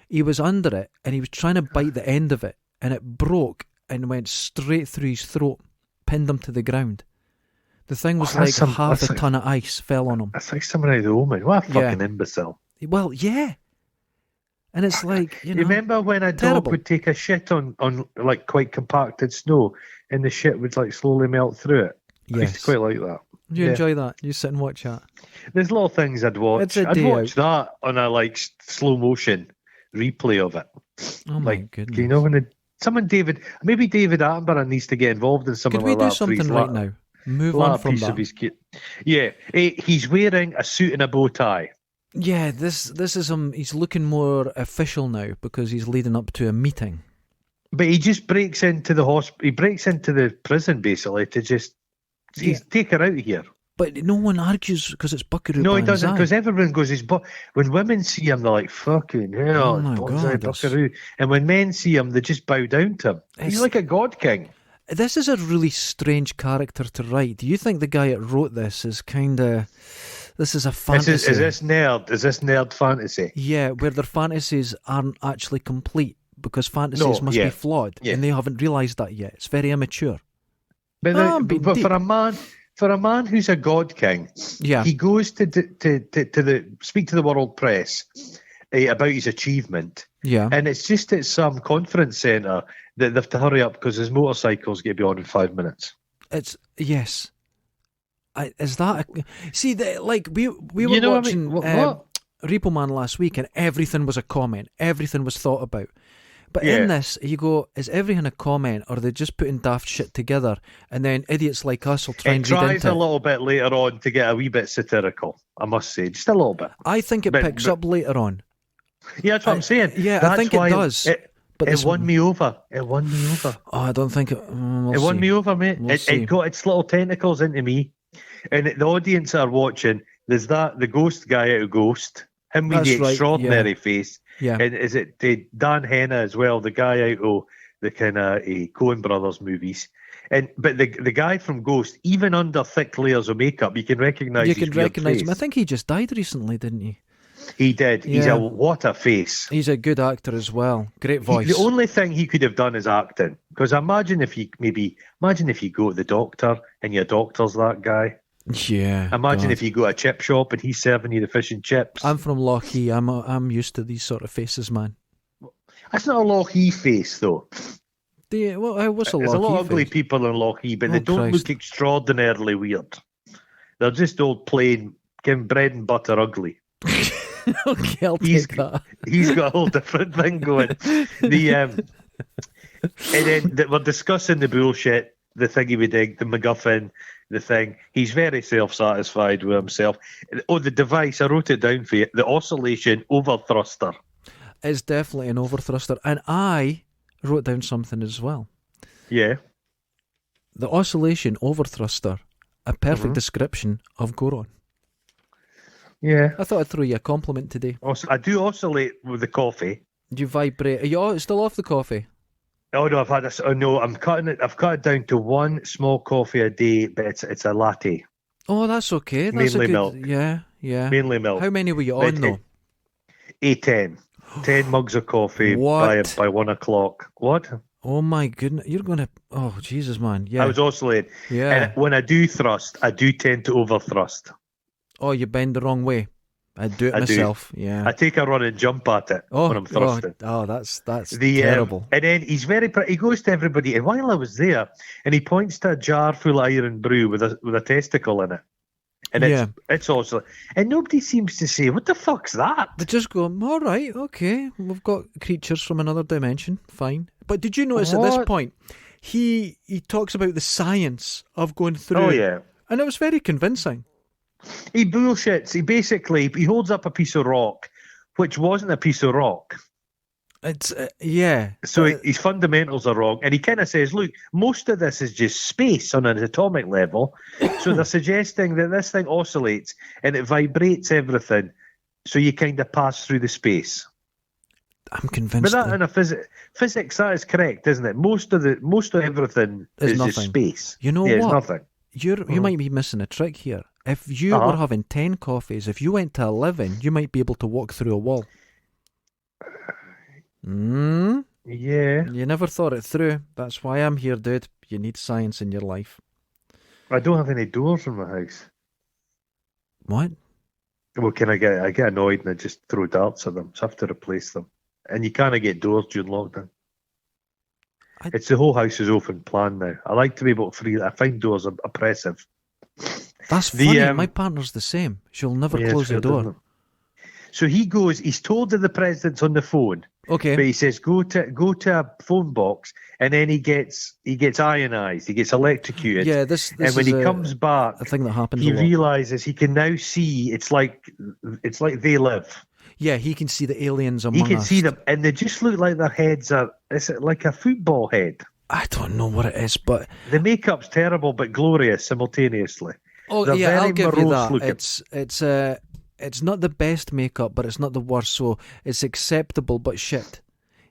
[SPEAKER 1] He was under it and he was trying to bite the end of it, and it broke and went straight through his throat, pinned him to the ground. The thing was half a ton of ice fell on him.
[SPEAKER 2] That's like someone out of the Omen. What a fucking imbecile.
[SPEAKER 1] Well, yeah. And it's like, you know.
[SPEAKER 2] You remember when a dog would take a shit on like quite compacted snow and the shit would like slowly melt through it? Yes. I used to quite like that.
[SPEAKER 1] You enjoy that? You sit and watch that?
[SPEAKER 2] There's little things I'd watch. I'd watch that on a like slow motion replay of it.
[SPEAKER 1] Oh my goodness.
[SPEAKER 2] You know, when maybe David Attenborough needs to get involved in something like that.
[SPEAKER 1] Could we do something right now? Move on from that.
[SPEAKER 2] Yeah, he's wearing a suit and a bow tie.
[SPEAKER 1] Yeah, this is him. He's looking more official now because he's leading up to a meeting.
[SPEAKER 2] But he just breaks into the hospital. He breaks into the prison basically to just take her out of here. But
[SPEAKER 1] no one argues because it's Buckeroo.
[SPEAKER 2] No, he doesn't, because everyone goes, when women see him, they're like, fucking hell,
[SPEAKER 1] Banzai,
[SPEAKER 2] Buckeroo. And when men see him, they just bow down to him. He's like a god king.
[SPEAKER 1] This is a really strange character to write. Do you think the guy that wrote this is kind of... This is a fantasy.
[SPEAKER 2] Is this nerd fantasy?
[SPEAKER 1] Yeah, where their fantasies aren't actually complete because fantasies must be flawed, and they haven't realised that yet. It's very immature.
[SPEAKER 2] But for a man who's a god king, he goes to speak to the world press about his achievement.
[SPEAKER 1] Yeah,
[SPEAKER 2] and it's just at some conference centre that they have to hurry up because his motorcycle's going to be on in 5 minutes.
[SPEAKER 1] Yes. Is that see? We were watching Repo Man last week, and everything was a comment. Everything was thought about. But in this, you go, is everything a comment, or are they just putting daft shit together, and then idiots like us will try and read into it? It
[SPEAKER 2] tries a little bit later on to get a wee bit satirical, I must say, just a little bit.
[SPEAKER 1] I think it picks up later on.
[SPEAKER 2] Yeah, that's what I'm saying.
[SPEAKER 1] Yeah, I think it does.
[SPEAKER 2] It won me over. It won me over.
[SPEAKER 1] Oh, I don't think it...
[SPEAKER 2] it won me over, mate. It got its little tentacles into me. And the audience are watching. There's the ghost guy out of Ghost. Him with the extraordinary face.
[SPEAKER 1] Yeah.
[SPEAKER 2] And is it Dan Henna as well, the guy out of the kind of Coen Brothers movies. But the guy from Ghost, even under thick layers of makeup, you can recognise his weird face.
[SPEAKER 1] Him. I think he just died recently, didn't he?
[SPEAKER 2] He did. Yeah. What a face.
[SPEAKER 1] He's a good actor as well. Great voice.
[SPEAKER 2] The only thing he could have done is acting. Because imagine if you go to the doctor and your doctor's that guy.
[SPEAKER 1] Yeah.
[SPEAKER 2] Imagine if you go to a chip shop and he's serving you the fish and chips.
[SPEAKER 1] I'm from Lochie. I'm used to these sort of faces, man.
[SPEAKER 2] That's not a Lochie face, though.
[SPEAKER 1] What's a Lochie
[SPEAKER 2] There's a lot of ugly
[SPEAKER 1] face?
[SPEAKER 2] people in Lochie, but they don't look extraordinarily weird. They're just old plain, bread and butter ugly.
[SPEAKER 1] Okay, I'll take that.
[SPEAKER 2] He's got a whole different thing going. And then we're discussing the bullshit, the thingy we dig, the MacGuffin, the thing. He's very self-satisfied with himself. Oh, the device, I wrote it down for you. The oscillation overthruster.
[SPEAKER 1] It's definitely an overthruster. And I wrote down something as well.
[SPEAKER 2] Yeah.
[SPEAKER 1] The oscillation overthruster, a perfect description of Goron.
[SPEAKER 2] Yeah.
[SPEAKER 1] I thought I'd throw you a compliment today.
[SPEAKER 2] I do oscillate with the coffee.
[SPEAKER 1] Do you vibrate? Are you still off the coffee?
[SPEAKER 2] Oh no, I've had this. Oh no, I'm cutting it. I've cut it down to one small coffee a day, but it's a latte.
[SPEAKER 1] Oh, that's okay. That's
[SPEAKER 2] mainly milk.
[SPEAKER 1] Yeah.
[SPEAKER 2] Mainly milk.
[SPEAKER 1] How many were you on though?
[SPEAKER 2] 10 mugs of coffee by 1 o'clock. What?
[SPEAKER 1] Oh my goodness, you're gonna. Oh Jesus, man. Yeah.
[SPEAKER 2] I was oscillating.
[SPEAKER 1] Yeah.
[SPEAKER 2] And when I do thrust, I do tend to overthrust.
[SPEAKER 1] Oh, you bend the wrong way. I do it myself. Yeah.
[SPEAKER 2] I take a run and jump at it when I'm thrusting.
[SPEAKER 1] That's terrible.
[SPEAKER 2] And then he's he goes to everybody, and while I was there, and he points to a jar full of iron brew with a testicle in it. And it's also, and nobody seems to say, what the fuck's that?
[SPEAKER 1] They just go, all right, okay, we've got creatures from another dimension, fine. But did you notice at this point, he talks about the science of going through.
[SPEAKER 2] Oh, yeah.
[SPEAKER 1] And it was very convincing.
[SPEAKER 2] He bullshits. He holds up a piece of rock, which wasn't a piece of rock.
[SPEAKER 1] It's,
[SPEAKER 2] So his fundamentals are wrong. And he kind of says, look, most of this is just space on an atomic level. So they're suggesting that this thing oscillates and it vibrates everything. So you kind of pass through the space.
[SPEAKER 1] I'm convinced.
[SPEAKER 2] But that in a physics, that is correct, isn't it? Most of everything is
[SPEAKER 1] nothing.
[SPEAKER 2] just space.
[SPEAKER 1] You know what?
[SPEAKER 2] It's nothing.
[SPEAKER 1] You might be missing a trick here. If you were having 10 coffees, if you went to 11, you might be able to walk through a wall.
[SPEAKER 2] Yeah.
[SPEAKER 1] You never thought it through. That's why I'm here, dude. You need science in your life.
[SPEAKER 2] I don't have any doors in my house.
[SPEAKER 1] What?
[SPEAKER 2] Well, I get annoyed and I just throw darts at them, so I have to replace them. And you can't get doors during lockdown. It's the whole house is open plan now. I like to be able to I find doors oppressive.
[SPEAKER 1] That's funny. My partner's the same. She'll never close the door.
[SPEAKER 2] So he's told that the president's on the phone.
[SPEAKER 1] Okay.
[SPEAKER 2] But he says go to a phone box, and then he gets ionized, he gets electrocuted.
[SPEAKER 1] Yeah, this
[SPEAKER 2] and when he comes back,
[SPEAKER 1] a thing that happens.
[SPEAKER 2] He realizes he can now see. It's like they live.
[SPEAKER 1] Yeah, he can see the aliens among us.
[SPEAKER 2] He can see them, and they just look like their heads are. Is it like a football head?
[SPEAKER 1] I don't know what it is, but
[SPEAKER 2] the makeup's terrible but glorious simultaneously.
[SPEAKER 1] Oh,
[SPEAKER 2] They're
[SPEAKER 1] yeah, I'll give you that.
[SPEAKER 2] Looking.
[SPEAKER 1] It's not the best makeup, but it's not the worst, so it's acceptable, but shit.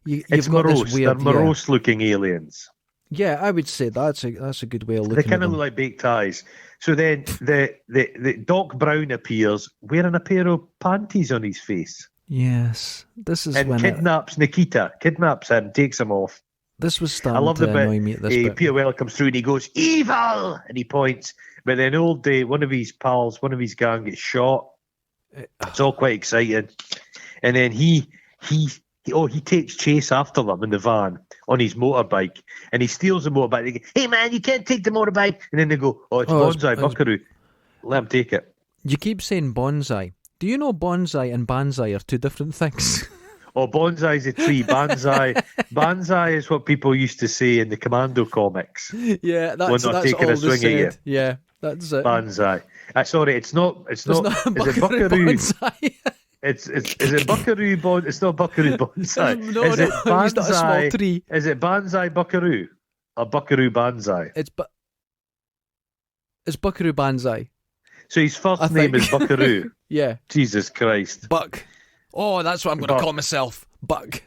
[SPEAKER 2] It's morose. They're morose-looking aliens.
[SPEAKER 1] Yeah, I would say that's a good way of looking at them.
[SPEAKER 2] They kind of look like baked eyes. So then the Doc Brown appears wearing a pair of panties on his face.
[SPEAKER 1] Yes, this is
[SPEAKER 2] and
[SPEAKER 1] when
[SPEAKER 2] kidnaps him, takes him off.
[SPEAKER 1] This was starting to annoy me at this bit.
[SPEAKER 2] Peter Weller comes through and he goes, evil! And he points. But then one of his pals, one of his gang gets shot. It's all quite exciting. And then he takes chase after them in the van on his motorbike. And he steals the motorbike. They go, hey man, you can't take the motorbike. And then they go, it's Banzai, Buckeroo. Let him take it.
[SPEAKER 1] You keep saying bonsai. Do you know bonsai and banzai are two different things?
[SPEAKER 2] Bonsai is a tree. Banzai is what people used to say in the Commando comics.
[SPEAKER 1] Yeah, that's
[SPEAKER 2] when they're taking
[SPEAKER 1] all
[SPEAKER 2] a swing at you.
[SPEAKER 1] Yeah, that's it.
[SPEAKER 2] Banzai. Sorry, it's not. Is it Buckeroo? Is it Buckaroo Bon? It's not Buckaroo Banzai. Is it Banzai?
[SPEAKER 1] A small tree.
[SPEAKER 2] Is it Banzai Buckaroo or Buckaroo Banzai?
[SPEAKER 1] It's Buckeroo Banzai.
[SPEAKER 2] So his first name is Buckaroo.
[SPEAKER 1] Yeah.
[SPEAKER 2] Jesus Christ.
[SPEAKER 1] Buck. Oh, that's what I'm going to call myself. Buck.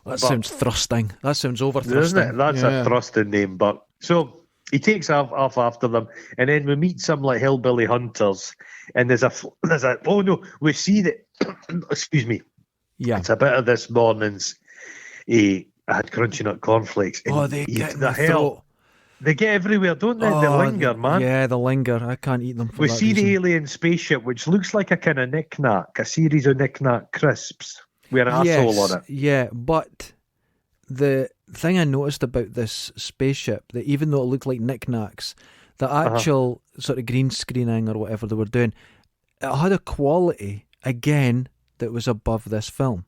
[SPEAKER 1] That sounds thrusting. That sounds over thrusting.
[SPEAKER 2] Isn't it? That's a thrusting name, Buck. So he takes off after them, and then we meet some like hillbilly hunters, and there's a we see that excuse me. Yeah. It's a bit of this morning's I had crunchy nut cornflakes.
[SPEAKER 1] They get in the hell.
[SPEAKER 2] They get everywhere, don't they? They linger, man.
[SPEAKER 1] Yeah, they linger. I can't eat them for
[SPEAKER 2] we
[SPEAKER 1] that
[SPEAKER 2] see
[SPEAKER 1] reason.
[SPEAKER 2] The alien spaceship, which looks like a kind of knick-knack, a series of knick-knack crisps with an asshole on it.
[SPEAKER 1] Yeah, but the thing I noticed about this spaceship, that even though it looked like knick-knacks, the actual sort of green screening or whatever they were doing, it had a quality, again, that was above this film.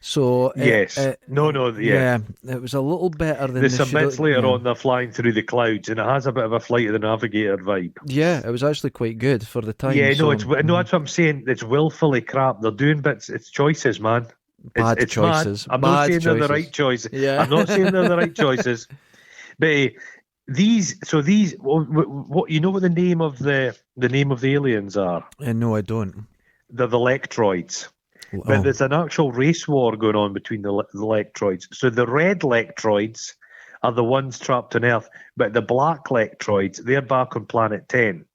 [SPEAKER 1] So
[SPEAKER 2] yeah, it
[SPEAKER 1] was a little better than
[SPEAKER 2] there's some bits later on. They're flying through the clouds, and it has a bit of a Flight of the Navigator vibe.
[SPEAKER 1] Yeah, it was actually quite good for the time.
[SPEAKER 2] Yeah, that's what I'm saying. It's willfully crap. They're doing bits. It's choices, man.
[SPEAKER 1] Bad choices.
[SPEAKER 2] I'm not saying they're the right choices.
[SPEAKER 1] Yeah.
[SPEAKER 2] I'm not saying they're the right choices. But these, what you know what the name of the aliens are?
[SPEAKER 1] No, I don't.
[SPEAKER 2] They're the Lectroids. But there's an actual race war going on between the Lectroids. So the red Lectroids are the ones trapped on Earth, but the black Lectroids, they're back on Planet 10.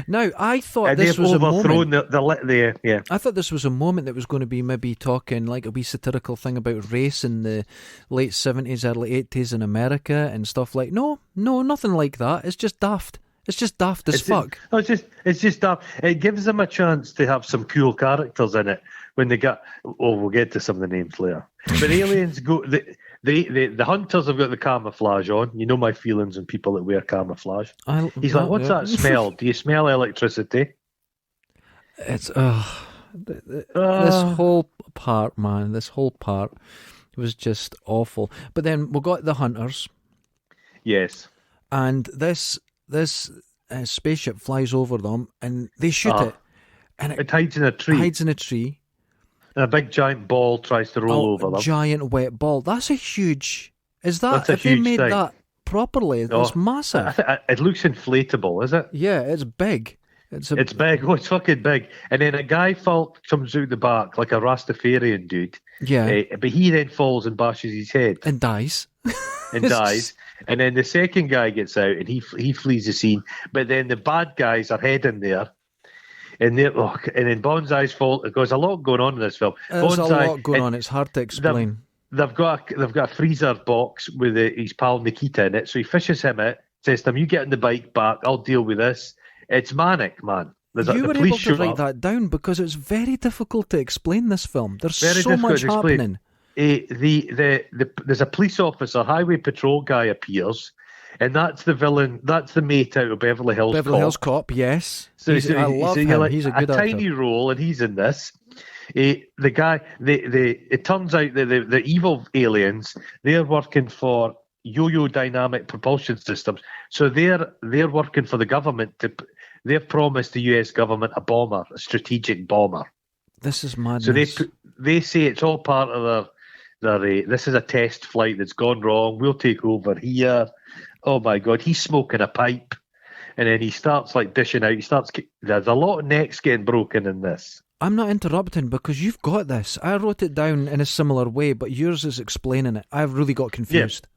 [SPEAKER 1] Now, I thought this was a moment.
[SPEAKER 2] I
[SPEAKER 1] thought this was a moment that was going to be maybe talking like a wee satirical thing about race in the late 70s, early 80s in America and stuff like. No, nothing like that. It's just daft. It's just daft as fuck.
[SPEAKER 2] It's just daft. It gives them a chance to have some cool characters in it when they got. We'll get to some of the names later. But aliens go. The hunters have got the camouflage on. You know my feelings on people that wear camouflage. He's like, what's that smell? Do you smell electricity?
[SPEAKER 1] It's this whole part, man. This whole part was just awful. But then we got the hunters.
[SPEAKER 2] Yes.
[SPEAKER 1] And this spaceship flies over them, and they shoot it. And
[SPEAKER 2] it hides in a tree. And a big giant ball tries to roll over them.
[SPEAKER 1] Giant wet ball. That's a huge... Is that...
[SPEAKER 2] That's a
[SPEAKER 1] if
[SPEAKER 2] huge
[SPEAKER 1] they made
[SPEAKER 2] thing.
[SPEAKER 1] that properly, that's massive.
[SPEAKER 2] It looks inflatable, is it?
[SPEAKER 1] Yeah, it's big. It's
[SPEAKER 2] big. Oh, it's fucking big. And then a guy comes out the back like a Rastafarian dude.
[SPEAKER 1] Yeah.
[SPEAKER 2] But he then falls and bashes his head.
[SPEAKER 1] And dies.
[SPEAKER 2] And then the second guy gets out and he flees the scene. But then the bad guys are heading there. And then Banzai's fault. There's a lot going on in this film.
[SPEAKER 1] There's a lot going on. It's hard to explain.
[SPEAKER 2] They've got a freezer box with his pal Nikita in it. So he fishes him out, says to him, "You get on the bike back. I'll deal with this." It's manic, man.
[SPEAKER 1] You were able to write that down because it's very difficult to explain this film. There's so much happening.
[SPEAKER 2] There's a police officer, highway patrol guy appears. And that's the villain. That's the mate out of Beverly Hills Cop.
[SPEAKER 1] Beverly Hills Cop, yes. I love him. He's a good actor.
[SPEAKER 2] Tiny role, and he's in this. The guy. It turns out that the evil aliens, they're working for yo-yo dynamic propulsion systems. So they're working for the government. They've promised the U.S. government a strategic bomber.
[SPEAKER 1] This is madness.
[SPEAKER 2] So they say it's all part of their. This is a test flight that's gone wrong. We'll take over here. Oh my God, he's smoking a pipe, and then he starts dishing out. There's a lot of necks getting broken in this.
[SPEAKER 1] I'm not interrupting because you've got this. I wrote it down in a similar way, but yours is explaining it. I've really got confused.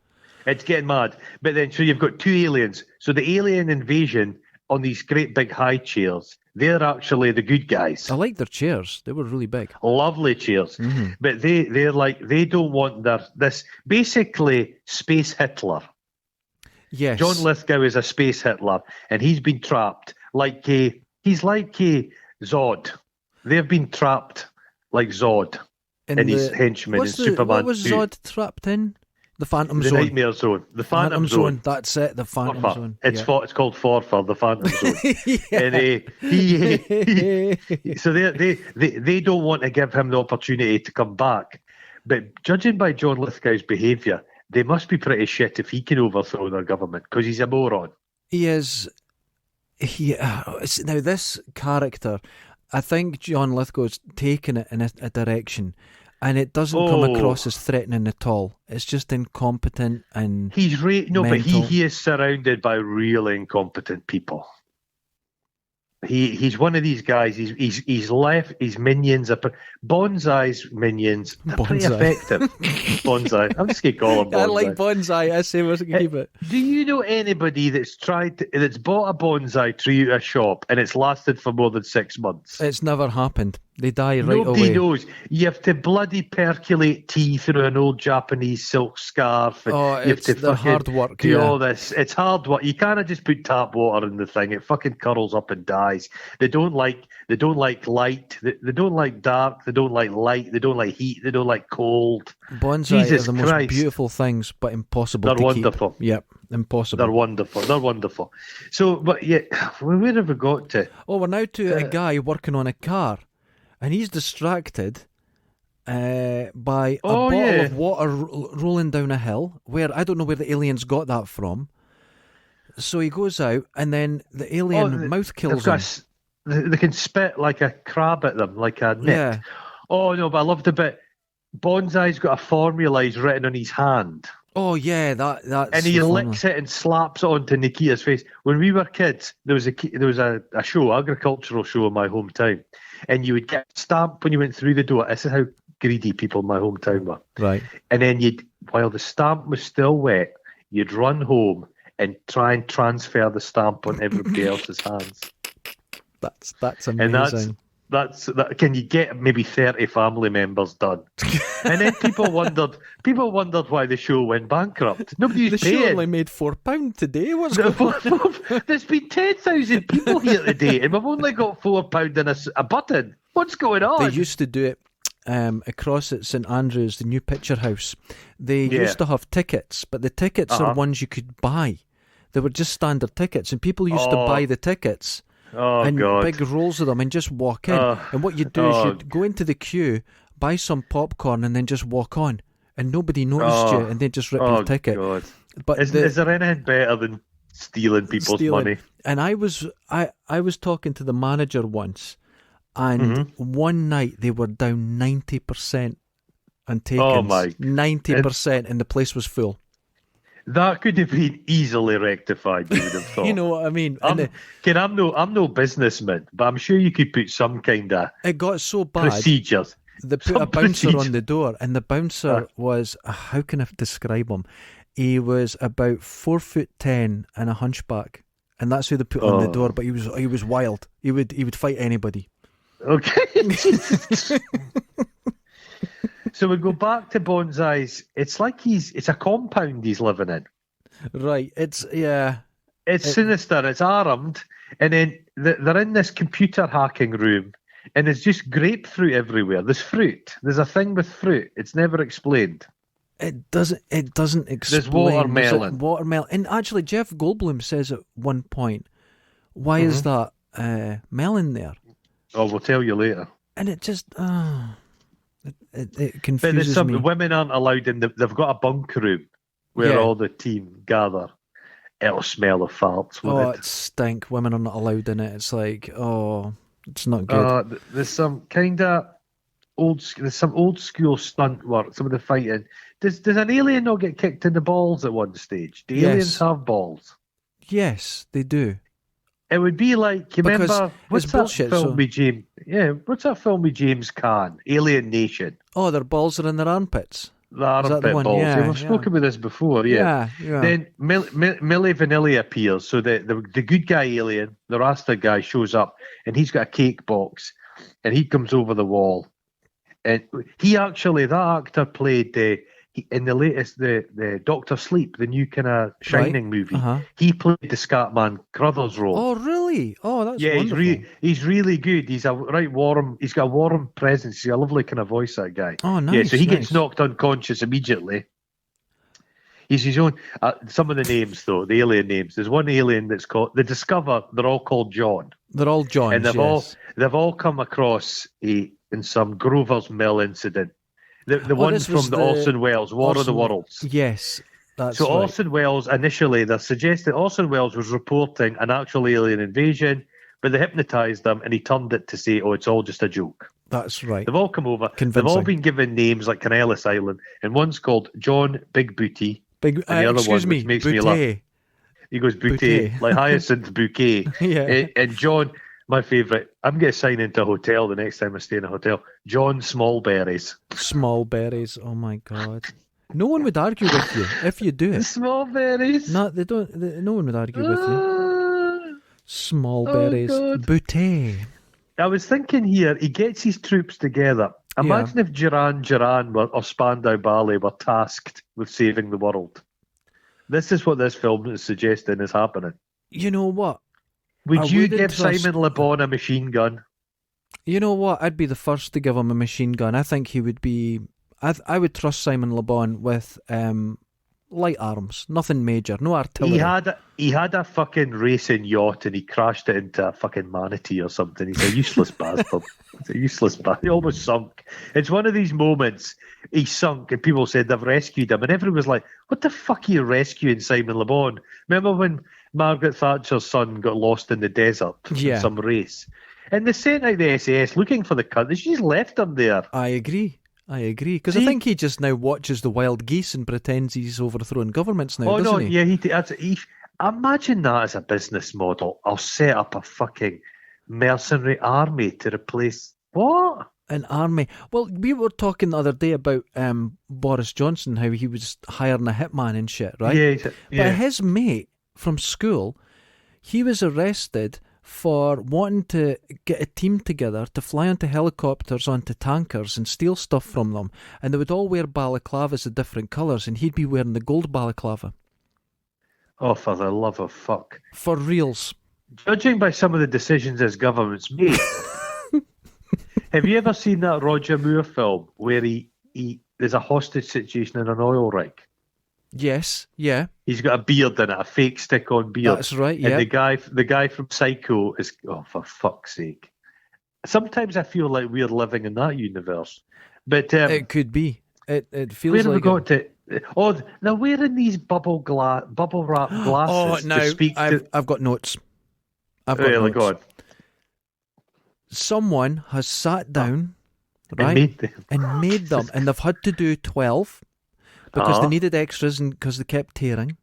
[SPEAKER 2] Yeah, it's getting mad. But then, so you've got two aliens. So the alien invasion on these great big high chairs, they're actually the good guys.
[SPEAKER 1] I like their chairs. They were really big.
[SPEAKER 2] Lovely chairs. Mm-hmm. But they don't want this basically space Hitler.
[SPEAKER 1] Yes.
[SPEAKER 2] John Lithgow is a space Hitler, and he's been trapped he's like Zod. They've been trapped like Zod and his henchmen in Superman 2.
[SPEAKER 1] What was Zod trapped in? The Phantom
[SPEAKER 2] Zone.
[SPEAKER 1] The
[SPEAKER 2] Nightmare Zone. The Phantom Zone.
[SPEAKER 1] That's it, the Phantom Zone.
[SPEAKER 2] It's called Forfar, the Phantom Zone. And so they don't want to give him the opportunity to come back. But judging by John Lithgow's behaviour, they must be pretty shit if he can overthrow their government, because he's a moron.
[SPEAKER 1] He is. Now, this character, I think John Lithgow's taken it in a direction, and it doesn't come across as threatening at all. It's just incompetent and mental.
[SPEAKER 2] But he is surrounded by really incompetent people. He's one of these guys. He's left his minions. Banzai's minions. They're pretty effective. Banzai. I'm just gonna call him Banzai.
[SPEAKER 1] I like Banzai. I say we're gonna keep it.
[SPEAKER 2] Do you know anybody that's bought a bonsai tree at a shop and it's lasted for more than 6 months?
[SPEAKER 1] It's never happened. They die right away.
[SPEAKER 2] Nobody knows. You have to bloody percolate tea through an old Japanese silk scarf. And you have to
[SPEAKER 1] hard work.
[SPEAKER 2] Do all this. It's hard work. You can't just put tap water in the thing. It fucking curls up and dies. They don't like light. They don't like dark. They don't like light. They don't like heat. They don't like cold.
[SPEAKER 1] Bonsai are the most beautiful things, but impossible to keep.
[SPEAKER 2] They're wonderful.
[SPEAKER 1] Yep, impossible.
[SPEAKER 2] They're wonderful. So, but yeah, where have we got to?
[SPEAKER 1] Oh, we're now to a guy working on a car. And he's distracted by a bottle of water rolling down a hill, where I don't know where the aliens got that from. So he goes out, and then the alien mouth kills him.
[SPEAKER 2] They can spit like a crab at them, like a nit.
[SPEAKER 1] Yeah.
[SPEAKER 2] Oh, no, but I loved the bit. Bonsai's got a formula he's written on his hand.
[SPEAKER 1] Oh, yeah, that's...
[SPEAKER 2] And he licks it and slaps it onto Nikita's face. When we were kids, there was a show, agricultural show in my hometown. And you would get a stamp when you went through the door. This is how greedy people in my hometown were.
[SPEAKER 1] Right.
[SPEAKER 2] And then while the stamp was still wet, you'd run home and try and transfer the stamp on everybody else's hands.
[SPEAKER 1] That's amazing.
[SPEAKER 2] And can you get maybe 30 family members done? And then people wondered why the show went bankrupt. Nobody was paying.
[SPEAKER 1] The show only made £4 today. What's going on?
[SPEAKER 2] There's been 10,000 people here today, and we've only got £4 in a button. What's going on?
[SPEAKER 1] They used to do it across at St Andrews, the new Picture House, they used to have tickets, but the tickets are ones you could buy. They were just standard tickets, and people used to buy the tickets big rolls of them and just walk in. And what you do is you'd go into the queue, buy some popcorn, and then just walk on, and nobody noticed you, and they just rip your ticket.
[SPEAKER 2] God. But is there anything better than stealing people's money?
[SPEAKER 1] And I was talking to the manager once, and one night they were down 90% on takings. 90%, and the place was full.
[SPEAKER 2] That could have been easily rectified, you would have thought.
[SPEAKER 1] You know what I mean?
[SPEAKER 2] I'm no businessman, but I'm sure you could put some kind of
[SPEAKER 1] it got so bad.
[SPEAKER 2] Procedures.
[SPEAKER 1] They put a bouncer on the door, and the bouncer was, how can I describe him? He was about 4'10" and a hunchback, and that's who they put on the door. But he was wild. He would fight anybody.
[SPEAKER 2] Okay. So we go back to Banzai's. It's like it's a compound he's living in.
[SPEAKER 1] Right. It's
[SPEAKER 2] sinister. It's armed, and then they're in this computer hacking room, and it's just grapefruit everywhere. There's fruit. There's a thing with fruit. It's never explained.
[SPEAKER 1] It doesn't explain.
[SPEAKER 2] There's watermelon.
[SPEAKER 1] Watermelon. And actually, Jeff Goldblum says at one point, "Why is that melon there?"
[SPEAKER 2] Oh, we'll tell you later.
[SPEAKER 1] And it just it confuses me.
[SPEAKER 2] Women aren't allowed in. They've got a bunk room where all the team gather. It'll smell of farts.
[SPEAKER 1] It stink. Women are not allowed in it. It's like, it's not good.
[SPEAKER 2] There's some kind of old school stunt work. Some of the fighting. Does an alien not get kicked in the balls at one stage? Do aliens have balls?
[SPEAKER 1] Yes, they do.
[SPEAKER 2] It would be like, remember, what's that film with James? Yeah, what's that film with James Caan? Alien Nation.
[SPEAKER 1] Oh, their balls are in their armpits.
[SPEAKER 2] The armpit balls.
[SPEAKER 1] Yeah,
[SPEAKER 2] we've spoken about this before. Yeah. Then Milli Vanilli appears. So the good guy alien, the Rasta guy, shows up, and he's got a cake box, and he comes over the wall, and that actor played. In the latest, the Doctor Sleep, the new kind of Shining movie, he played the Scatman Crothers role.
[SPEAKER 1] Oh, really? Oh, that's wonderful.
[SPEAKER 2] He's really good. He's warm. He's got a warm presence. He's got a lovely kind of voice, that guy.
[SPEAKER 1] Oh, nice.
[SPEAKER 2] Yeah, so he gets knocked unconscious immediately. He's his own. Some of the names, though, the alien names. There's one alien that's called. They discover they're all called John.
[SPEAKER 1] They're all Johns,
[SPEAKER 2] and they've all come across in some Grover's Mill incident. The ones from the Orson Welles, War of the Worlds.
[SPEAKER 1] Yes, that's right.
[SPEAKER 2] Orson Welles, initially, they're suggesting Orson Welles was reporting an actual alien invasion, but they hypnotised him, and he turned it to say, it's all just a joke.
[SPEAKER 1] That's right.
[SPEAKER 2] They've all come over.
[SPEAKER 1] Convincing.
[SPEAKER 2] They've all been given names like Canellis Island, and one's called John Big Booty, and the other one, which makes me laugh. He goes Bouquet, like Hyacinth Bouquet.
[SPEAKER 1] Yeah.
[SPEAKER 2] And John... My favourite. I'm going to sign into a hotel the next time I stay in a hotel. John Smallberries.
[SPEAKER 1] Smallberries. Oh my God. No one would argue with you if you do it.
[SPEAKER 2] Smallberries.
[SPEAKER 1] No, they don't. No one would argue with you. Smallberries. Bouquet.
[SPEAKER 2] I was thinking here. He gets his troops together. Imagine if Duran or Spandau Ballet were tasked with saving the world. This is what this film is suggesting is happening.
[SPEAKER 1] You know what?
[SPEAKER 2] Would you give Simon Le Bon a machine gun?
[SPEAKER 1] You know what? I'd be the first to give him a machine gun. I think he would be... I would trust Simon Le Bon with light arms. Nothing major. No artillery.
[SPEAKER 2] He had a fucking racing yacht and he crashed it into a fucking manatee or something. He's a useless bastard. He's a useless bastard. He almost sunk. It's one of these moments he sunk and people said they've rescued him and everyone was like, what the fuck are you rescuing Simon Le Bon? Remember when Margaret Thatcher's son got lost in the desert in some race? And they sent out the SAS looking for the cunt. They just left him there.
[SPEAKER 1] I agree. Because I think he just now watches the wild geese and pretends he's overthrown governments now, doesn't he?
[SPEAKER 2] Yeah, imagine that as a business model. I'll set up a fucking mercenary army to replace... What?
[SPEAKER 1] An army. Well, we were talking the other day about Boris Johnson, how he was hiring a hitman and shit, right?
[SPEAKER 2] Yeah.
[SPEAKER 1] But his mate from school, he was arrested for wanting to get a team together to fly onto helicopters, onto tankers and steal stuff from them. And they would all wear balaclavas of different colours and he'd be wearing the gold balaclava.
[SPEAKER 2] Oh, for the love of fuck.
[SPEAKER 1] For reals.
[SPEAKER 2] Judging by some of the decisions his government's made, Have you ever seen that Roger Moore film where there's a hostage situation in an oil rig?
[SPEAKER 1] Yes, yeah.
[SPEAKER 2] He's got a beard in it, a fake stick-on beard.
[SPEAKER 1] That's right, yeah.
[SPEAKER 2] And the guy from Psycho is, oh, for fuck's sake. Sometimes I feel like we're living in that universe. But
[SPEAKER 1] it could be. It feels
[SPEAKER 2] where have
[SPEAKER 1] like
[SPEAKER 2] we got to? Oh, now we're in these bubble wrap glasses to speak to.
[SPEAKER 1] I've got notes. I've got notes.
[SPEAKER 2] God.
[SPEAKER 1] Someone has sat down, right, and made them, and they've had to do 12 because they needed extras and because they kept tearing.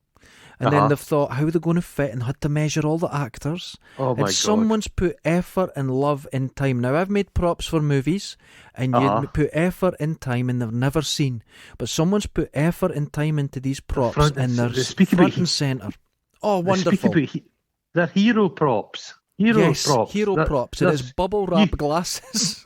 [SPEAKER 1] And then they've thought, how are they going to fit, and had to measure all the actors.
[SPEAKER 2] Oh my God.
[SPEAKER 1] Someone's put effort and love in time. Now, I've made props for movies, and you put effort and time, and they're never seen. But someone's put effort and time into these props, and they're front and centre. Oh, wonderful.
[SPEAKER 2] They're hero props. Hero
[SPEAKER 1] props. And it's bubble wrap glasses.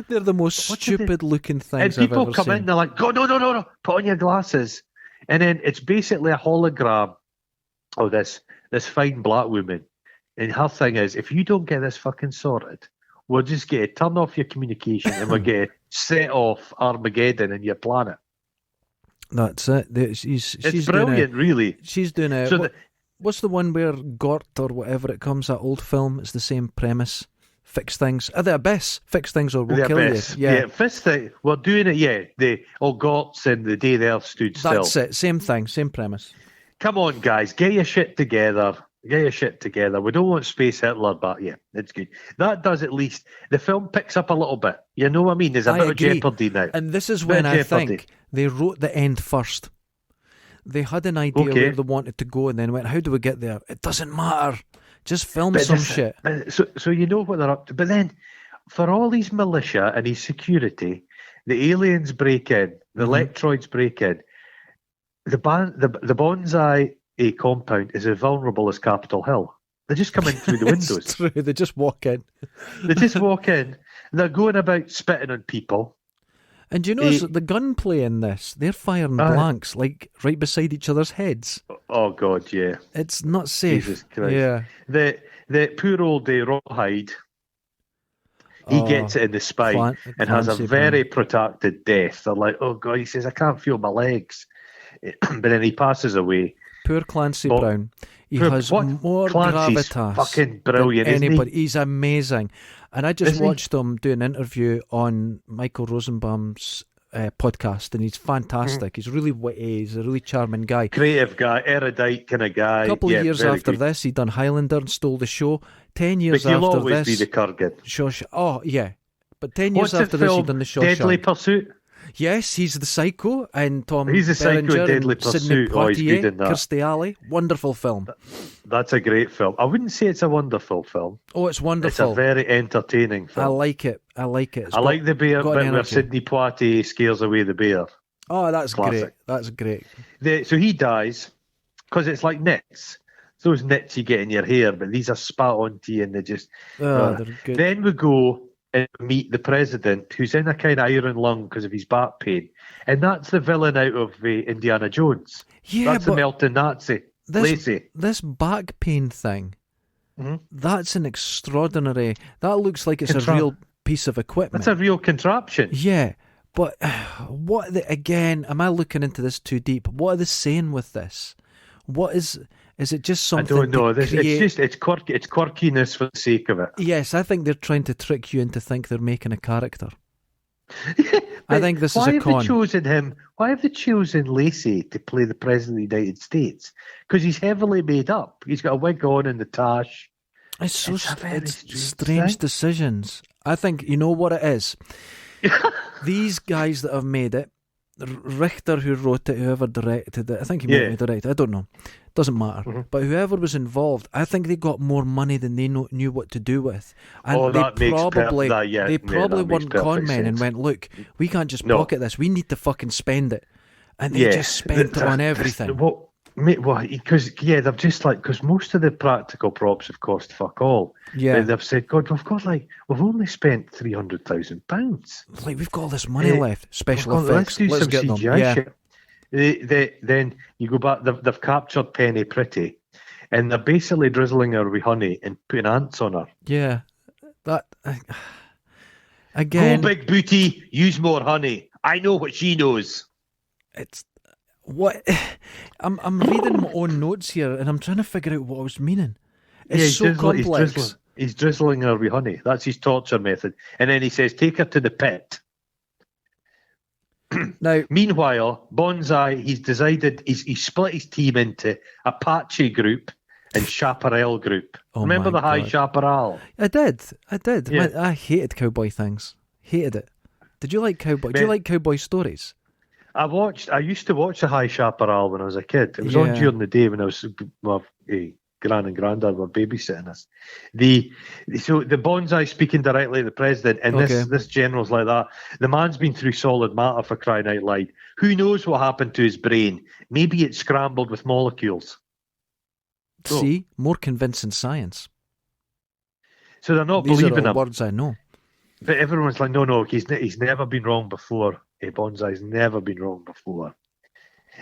[SPEAKER 1] They're the most stupid-looking things I've ever seen. And
[SPEAKER 2] people come in, they're like, "Go, no, put on your glasses." And then it's basically a hologram of this fine black woman. And her thing is, if you don't get this fucking sorted, we'll just get to turn off your communication and we'll get to set off Armageddon in your planet.
[SPEAKER 1] That's it. She's
[SPEAKER 2] brilliant, really.
[SPEAKER 1] She's doing a... what's the one where Gort or whatever it comes, that old film? It's the same premise. Fix things. The Abyss. Fix things or we'll kill you.
[SPEAKER 2] Yeah, fix things. We're doing it, yeah. The Gorts and the Day the Earth Stood Still.
[SPEAKER 1] That's it. Same thing. Same premise.
[SPEAKER 2] Come on, guys. Get your shit together. We don't want Space Hitler, but yeah, it's good. That does at least... The film picks up a little bit. You know what I mean? There's a bit of jeopardy now.
[SPEAKER 1] And this is when I think they wrote the end first. They had an idea where they wanted to go and then went, how do we get there? It doesn't matter. Just film shit.
[SPEAKER 2] So you know what they're up to. But then, for all his militia and his security, the aliens break in, the electroids break in. The Banzai compound is as vulnerable as Capitol Hill. They just come in through the windows.
[SPEAKER 1] It's true. They just walk in.
[SPEAKER 2] They're going about spitting on people.
[SPEAKER 1] And do you notice the gunplay in this? They're firing blanks, like right beside each other's heads.
[SPEAKER 2] Oh God, yeah.
[SPEAKER 1] It's not safe.
[SPEAKER 2] Jesus Christ.
[SPEAKER 1] Yeah.
[SPEAKER 2] The poor old Rawhide, he gets it in the spine and has a very protracted death. They're like, oh God, he says, I can't feel my legs. But then he passes away.
[SPEAKER 1] Poor Clancy Brown. He has more
[SPEAKER 2] Clancy's
[SPEAKER 1] gravitas
[SPEAKER 2] fucking brilliant,
[SPEAKER 1] than anybody.
[SPEAKER 2] Isn't he?
[SPEAKER 1] He's amazing. And I just watched him do an interview on Michael Rosenbaum's podcast, and he's fantastic. He's really witty. He's a really charming guy.
[SPEAKER 2] Creative guy, erudite kind of guy.
[SPEAKER 1] A couple of years after this, he'd done Highlander and stole the show. 10 years after this...
[SPEAKER 2] But he'll always be the Kurgan.
[SPEAKER 1] Oh, yeah. But 10 years after this, he'd done the Shawshank.
[SPEAKER 2] Deadly Pursuit?
[SPEAKER 1] Yes, he's the Psycho, and Tom
[SPEAKER 2] He's the Psycho in Deadly Pursuit.
[SPEAKER 1] Poitier,
[SPEAKER 2] he's good in that.
[SPEAKER 1] Kirstie Alley. Wonderful film.
[SPEAKER 2] That's a great film. I wouldn't say it's a wonderful film.
[SPEAKER 1] Oh, it's wonderful.
[SPEAKER 2] It's a very entertaining film.
[SPEAKER 1] I like it.
[SPEAKER 2] I like the bear bit where Sidney Poitier scares away the bear.
[SPEAKER 1] Oh, that's classic. Great. That's great.
[SPEAKER 2] So he dies because it's like nits. Those nits you get in your hair, but these are spat onto you and they just...
[SPEAKER 1] they're good.
[SPEAKER 2] Then we go and meet the president, who's in a kind of iron lung because of his back pain. And that's the villain out of Indiana Jones.
[SPEAKER 1] Yeah,
[SPEAKER 2] that's the melting Nazi.
[SPEAKER 1] This back pain thing, that's an extraordinary... That looks like it's a real piece of equipment.
[SPEAKER 2] That's a real contraption.
[SPEAKER 1] Yeah, but again, am I looking into this too deep? What are they saying with this? What is it just something...
[SPEAKER 2] I don't know. It's quirkiness for the sake of it.
[SPEAKER 1] Yes, I think they're trying to trick you into think they're making a character. I think this is a con.
[SPEAKER 2] Why have they chosen Lacey to play the President of the United States? Because he's heavily made up. He's got a wig on and the tash.
[SPEAKER 1] It's strange decisions. I think, you know what it is? These guys that have made it, Richter, who wrote it, whoever directed it, I think he might have directed it, I don't know. Doesn't matter. But whoever was involved, I think they got more money than they knew what to do with. And they probably weren't con men and went, look, we can't just pocket this. We need to fucking spend it. And they just spent it on everything.
[SPEAKER 2] Because they're just like, because most of the practical props have cost fuck all.
[SPEAKER 1] Yeah,
[SPEAKER 2] and they've said, God, we've only spent £300,000.
[SPEAKER 1] Like, we've got all this money left. Special effects.
[SPEAKER 2] Let's
[SPEAKER 1] get them.
[SPEAKER 2] CGI shit. Then you go back. They've captured Penny Pretty, and they're basically drizzling her with honey and putting ants on her.
[SPEAKER 1] Yeah, That again.
[SPEAKER 2] Go big booty, use more honey. I know what she knows.
[SPEAKER 1] It's what I'm reading my own notes here, and I'm trying to figure out what I was meaning. It's so complex.
[SPEAKER 2] He's drizzling her with honey. That's his torture method. And then he says, "Take her to the pit."
[SPEAKER 1] Now,
[SPEAKER 2] meanwhile, Banzai, he's decided he's split his team into Apache group and Chaparral group. Remember the High Chaparral?
[SPEAKER 1] I did.
[SPEAKER 2] Yeah.
[SPEAKER 1] I hated cowboy things. Hated it. Did you like cowboy? Do you like cowboy stories?
[SPEAKER 2] I used to watch the High Chaparral when I was a kid. It was on during the day when I was my gran and granddad were babysitting us. So the Banzai speaking directly to the president, and this general's like that. The man's been through solid matter, for crying out loud. Who knows what happened to his brain? Maybe it's scrambled with molecules.
[SPEAKER 1] See, more convincing science.
[SPEAKER 2] So they're not
[SPEAKER 1] These
[SPEAKER 2] believing
[SPEAKER 1] are all
[SPEAKER 2] him.
[SPEAKER 1] words I know.
[SPEAKER 2] But everyone's like, no, he's never been wrong before. Banzai's never been wrong before.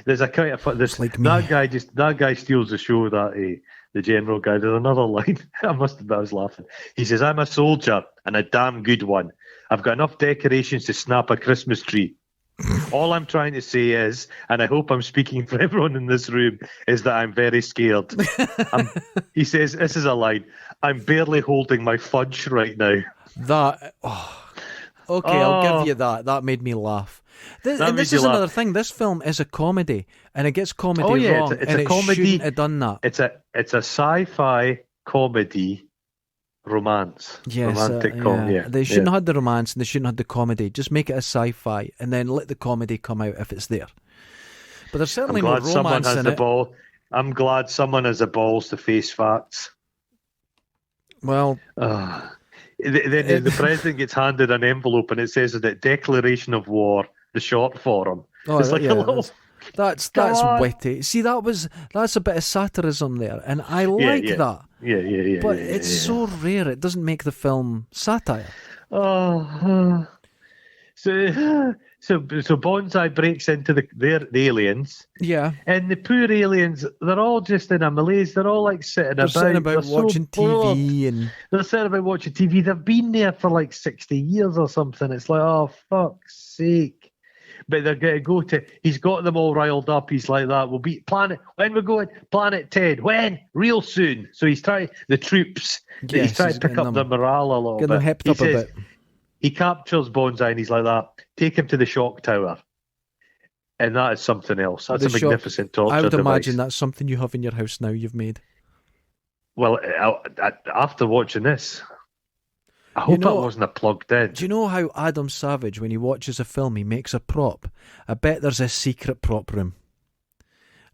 [SPEAKER 2] There's a kind of this.
[SPEAKER 1] Like
[SPEAKER 2] that guy steals the show. That the general guy. There's another line. I was laughing. He says, "I'm a soldier and a damn good one. I've got enough decorations to snap a Christmas tree. All I'm trying to say is, and I hope I'm speaking for everyone in this room, is that I'm very scared." He says, "This is a line. I'm barely holding my fudge right now."
[SPEAKER 1] I'll give you that. That made me laugh. This is another thing. This film is a comedy, and it gets comedy wrong.
[SPEAKER 2] It's a comedy.
[SPEAKER 1] Shouldn't have done that.
[SPEAKER 2] It's a sci-fi comedy romance.
[SPEAKER 1] Yes,
[SPEAKER 2] romantic comedy. Yeah.
[SPEAKER 1] They shouldn't have had the romance, and they shouldn't have had the comedy. Just make it a sci-fi, and then let the comedy come out if it's there. But there's certainly no romance in it.
[SPEAKER 2] I'm glad someone has the balls to face facts.
[SPEAKER 1] Well.
[SPEAKER 2] Then the president gets handed an envelope and it says that Declaration of War, the short form. It's like a little...
[SPEAKER 1] That's witty. See, that's a bit of satirism there, and I like that.
[SPEAKER 2] Yeah.
[SPEAKER 1] But it's so rare; it doesn't make the film satire.
[SPEAKER 2] So Banzai breaks into the aliens.
[SPEAKER 1] Yeah.
[SPEAKER 2] And the poor aliens, they're all just in a malaise. They're all like sitting about
[SPEAKER 1] watching TV. And
[SPEAKER 2] they're sitting about watching TV. They've been there for like 60 years or something. It's like, oh, fuck's sake. But they're going to go to, he's got them all riled up. He's like that. We'll be when we're going, Planet 10. When? Real soon. So he's trying, the troops, he's trying to pick up their morale a little bit.
[SPEAKER 1] Get them hipped up a bit.
[SPEAKER 2] He captures Banzai and he's like that. Take him to the shock tower. And that is something else. That's a magnificent torture
[SPEAKER 1] I would
[SPEAKER 2] device.
[SPEAKER 1] imagine that's something you have in your house now you've made.
[SPEAKER 2] Well, after watching this, I hope that wasn't a plugged in.
[SPEAKER 1] Do you know how Adam Savage, when he watches a film, he makes a prop? I bet there's a secret prop room.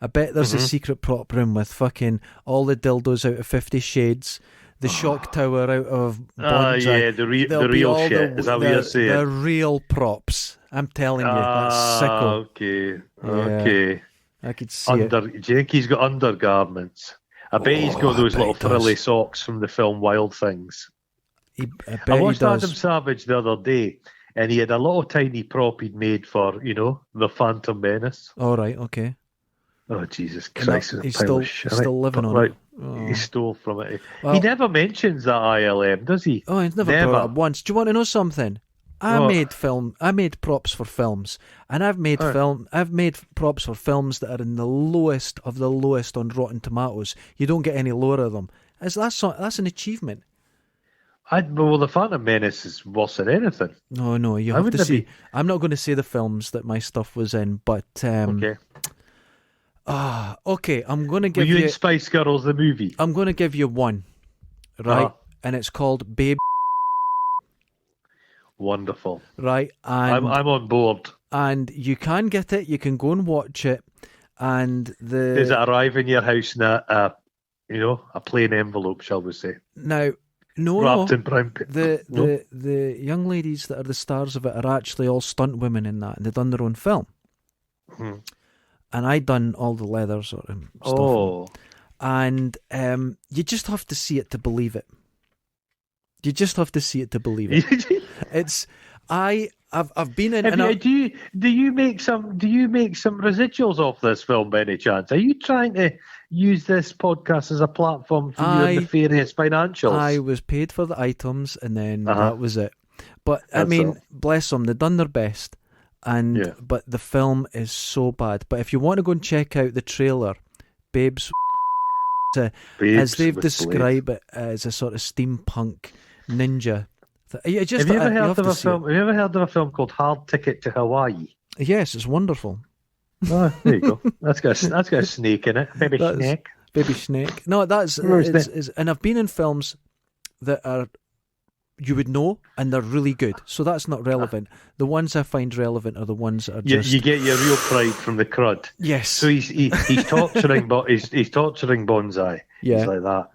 [SPEAKER 1] I bet there's a secret prop room with fucking all the dildos out of 50 Shades, the shock tower out of Banzai.
[SPEAKER 2] The real shit. Is that what you're saying?
[SPEAKER 1] The real props. I'm telling you, that's sicko.
[SPEAKER 2] Okay.
[SPEAKER 1] I could see it.
[SPEAKER 2] Do you think he's got undergarments? I bet he's got those little frilly socks from the film Wild Things. I watched Adam Savage the other day, and he had a little tiny prop he'd made for, the Phantom Menace.
[SPEAKER 1] All right, okay.
[SPEAKER 2] Oh, Jesus Christ.
[SPEAKER 1] He's still living on it. Oh.
[SPEAKER 2] He stole from it. Well, he never mentions that ILM, does he?
[SPEAKER 1] Oh, he's never brought it up once. Do you want to know something? I made props for films, and I've made props for films that are in the lowest of the lowest on Rotten Tomatoes. You don't get any lower of them. That's an achievement.
[SPEAKER 2] Well, the Phantom Menace is worse than anything.
[SPEAKER 1] No, you have to see. I'm not going to say the films that my stuff was in, but
[SPEAKER 2] okay.
[SPEAKER 1] Okay. I'm going to give you.
[SPEAKER 2] Were you in Spice Girls the movie?
[SPEAKER 1] I'm going to give you one, right? And it's called Babe.
[SPEAKER 2] Wonderful.
[SPEAKER 1] Right, and
[SPEAKER 2] I'm on board.
[SPEAKER 1] And you can get it. You can go and watch it. And
[SPEAKER 2] does it arrive in your house in a plain envelope, shall we say?
[SPEAKER 1] Now,
[SPEAKER 2] wrapped in brown paper.
[SPEAKER 1] The young ladies that are the stars of it are actually all stunt women in that, and they've done their own film.
[SPEAKER 2] Hmm.
[SPEAKER 1] And I done all the leathers or stuff.
[SPEAKER 2] Oh.
[SPEAKER 1] And you just have to see it to believe it. You just have to see it to believe it. I've been in.
[SPEAKER 2] Do you make some residuals off this film by any chance? Are you trying to use this podcast as a platform for your nefarious financials?
[SPEAKER 1] I was paid for the items, and then that was it. But I mean, bless them, they've done their best, but the film is so bad. But if you want to go and check out the trailer, Babes, as they've described it as a sort of steampunk ninja.
[SPEAKER 2] Have you ever heard of a film called Hard Ticket to Hawaii?
[SPEAKER 1] Yes, it's wonderful.
[SPEAKER 2] Oh, there you go. That's got a snake in it. Baby snake.
[SPEAKER 1] No, and I've been in films that are you would know, and they're really good. So that's not relevant. The ones I find relevant are the ones that are just...
[SPEAKER 2] You get your real pride from the crud.
[SPEAKER 1] Yes.
[SPEAKER 2] So he's torturing, but he's torturing Banzai.
[SPEAKER 1] Yeah.
[SPEAKER 2] He's like that.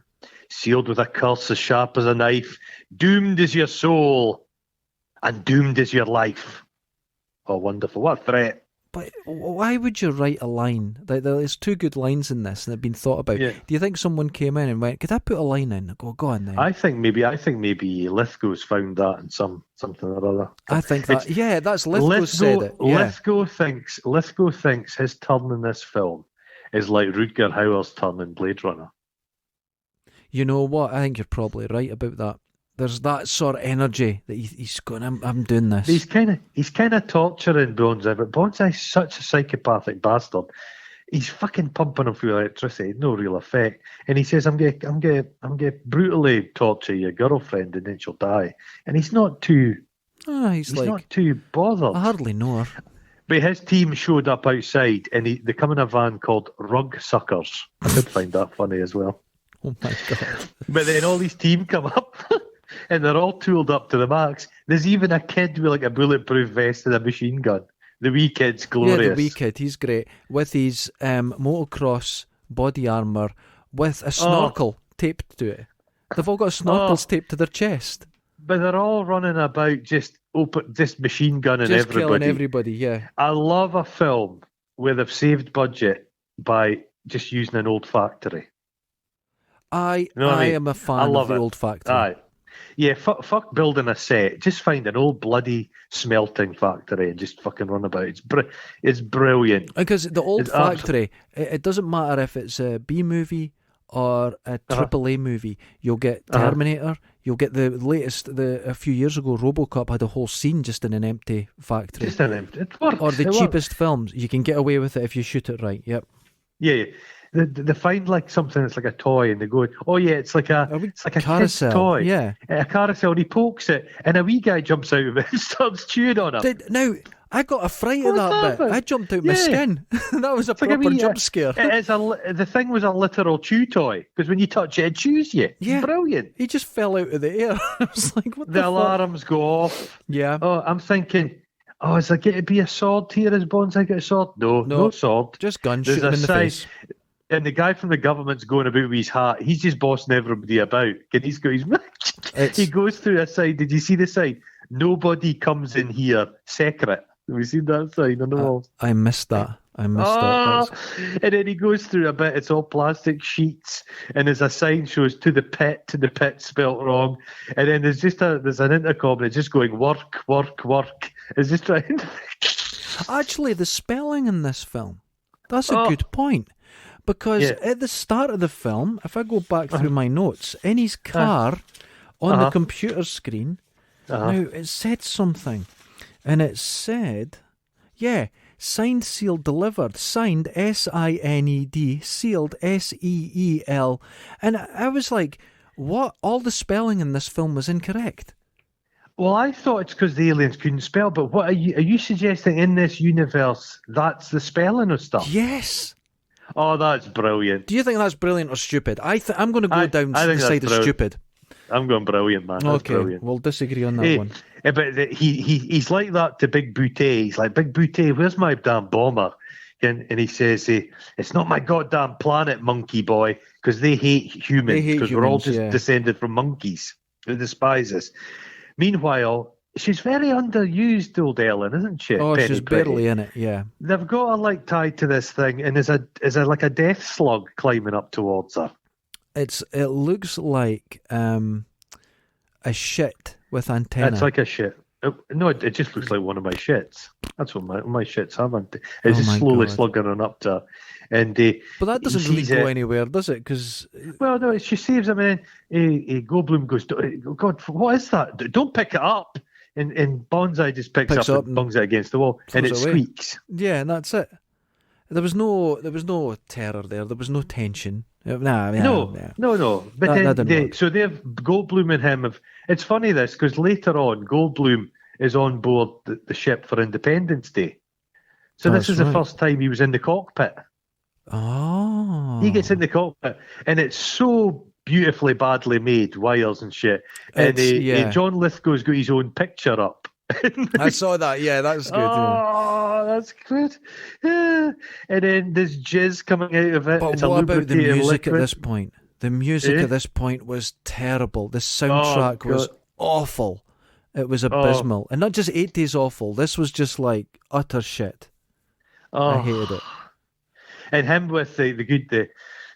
[SPEAKER 2] Sealed with a curse as sharp as a knife. Doomed is your soul, and doomed is your life. Oh, wonderful. What a threat.
[SPEAKER 1] But why would you write a line? There's two good lines in this, and they've been thought about. Yeah. Do you think someone came in and went, could I put a line in? I go on then.
[SPEAKER 2] I think maybe Lithgow's found that in something or other.
[SPEAKER 1] I think that, that's Lithgow said it. Yeah.
[SPEAKER 2] Lithgow thinks his turn in this film is like Rutger Hauer's turn in Blade Runner.
[SPEAKER 1] You know what? I think you're probably right about that. There's that sort of energy that he's going, I'm doing this.
[SPEAKER 2] He's kind of torturing Banzai, but Banzai's such a psychopathic bastard. He's fucking pumping him through electricity, no real effect. And he says, I'm gonna brutally torture your girlfriend and then she'll die. And he's not too he's not too bothered.
[SPEAKER 1] I hardly know her.
[SPEAKER 2] But his team showed up outside and they come in a van called Rug Suckers. I did find that funny as well.
[SPEAKER 1] Oh my God.
[SPEAKER 2] But then all these team come up and they're all tooled up to the max. There's even a kid with like a bulletproof vest and a machine gun. The wee kid's glorious.
[SPEAKER 1] Yeah, the wee kid, he's great. With his motocross body armour with a snorkel taped to it. They've all got snorkels taped to their chest.
[SPEAKER 2] But they're all running about just machine gunning
[SPEAKER 1] just
[SPEAKER 2] everybody.
[SPEAKER 1] Killing everybody, yeah.
[SPEAKER 2] I love a film where they've saved budget by just using an old factory.
[SPEAKER 1] I am a fan of the old factory.
[SPEAKER 2] Aye. Yeah, fuck building a set. Just find an old bloody smelting factory and just fucking run about. It's brilliant.
[SPEAKER 1] Because the old factory, it doesn't matter if it's a B movie or a AAA movie. You'll get Terminator. You'll get the latest. A few years ago, RoboCop had a whole scene just in an empty factory.
[SPEAKER 2] Just an empty. It works.
[SPEAKER 1] Or the cheapest films, you can get away with it if you shoot it right. Yep.
[SPEAKER 2] Yeah. They find like something that's like a toy, and they go, "Oh yeah, it's like a
[SPEAKER 1] carousel
[SPEAKER 2] kid's toy,
[SPEAKER 1] yeah,
[SPEAKER 2] a carousel." And he pokes it, and a wee guy jumps out of it and starts chewing on it.
[SPEAKER 1] Now I got a fright of that bit. I jumped out my skin. That was a proper jump scare.
[SPEAKER 2] The thing was a literal chew toy because when you touch it, it chews you.
[SPEAKER 1] Yeah,
[SPEAKER 2] brilliant.
[SPEAKER 1] He just fell out of the air. I was like, what the fuck?
[SPEAKER 2] Alarms go off.
[SPEAKER 1] Yeah.
[SPEAKER 2] Oh, I'm thinking. Oh, is there going to be a sword here? Is Banzai got a sword? No sword.
[SPEAKER 1] Just gun. Shoot him in the face.
[SPEAKER 2] And the guy from the government's going about with his hat. He's just bossing everybody about. And he goes through a sign. Did you see the sign? Nobody comes in here. Secret. Have you seen that sign on the wall?
[SPEAKER 1] I missed that. That.
[SPEAKER 2] And then he goes through a bit. It's all plastic sheets. And there's a sign shows to the pit spelt wrong. And then there's an intercom and it's just going work, work, work. It's just trying.
[SPEAKER 1] Actually, the spelling in this film, that's a good point. Because at the start of the film, if I go back through my notes, in his car, on the computer screen, now it said something. And it said, signed, sealed, delivered. Signed, S-I-N-E-D, sealed, S-E-E-L. And I was like, what? All the spelling in this film was incorrect.
[SPEAKER 2] Well, I thought it's because the aliens couldn't spell, but what are you suggesting in this universe that's the spelling of stuff?
[SPEAKER 1] Yes.
[SPEAKER 2] Oh, that's brilliant.
[SPEAKER 1] Do you think that's brilliant or stupid? I'm going to go down the side of stupid.
[SPEAKER 2] I'm going brilliant, man. That's brilliant.
[SPEAKER 1] We'll disagree on that one.
[SPEAKER 2] But he's like that to Big Booty. He's like, Big Booty, where's my damn bomber? And he says, it's not my goddamn planet, monkey boy, because they hate humans, because we're all just descended from monkeys who despise us. Meanwhile, she's very underused, old Ellen, isn't she?
[SPEAKER 1] Oh, she's barely in it, yeah.
[SPEAKER 2] They've got her tied to this thing, and there's like a death slug climbing up towards her.
[SPEAKER 1] It looks like a shit with antenna.
[SPEAKER 2] It's like a shit. No, it just looks like one of my shits. That's what my shits have. It's just slowly slugging on up to, and
[SPEAKER 1] but that doesn't really go anywhere, does it? Because
[SPEAKER 2] no, she saves him, and Goldblum goes, "God, what is that? Don't pick it up." And Banzai just picks up and bungs it against the wall, and it squeaks.
[SPEAKER 1] Yeah, and that's it. There was no terror there. There was no tension. No.
[SPEAKER 2] But then so they've Goldblum and him have. It's funny this because later on Goldblum is on board the ship for Independence Day. So this is the first time he was in the cockpit.
[SPEAKER 1] Oh.
[SPEAKER 2] He gets in the cockpit, and it's so beautifully badly made, wires and shit. And John Lithgow's got his own picture up.
[SPEAKER 1] I saw that. Yeah, that's good.
[SPEAKER 2] Oh, that's good. Yeah. And then there's jizz coming out of it.
[SPEAKER 1] But
[SPEAKER 2] it's
[SPEAKER 1] what about the music at this point? The music at this point was terrible. The soundtrack was awful. It was abysmal. And not just 80s awful. This was just like utter shit. I hated it.
[SPEAKER 2] And him with the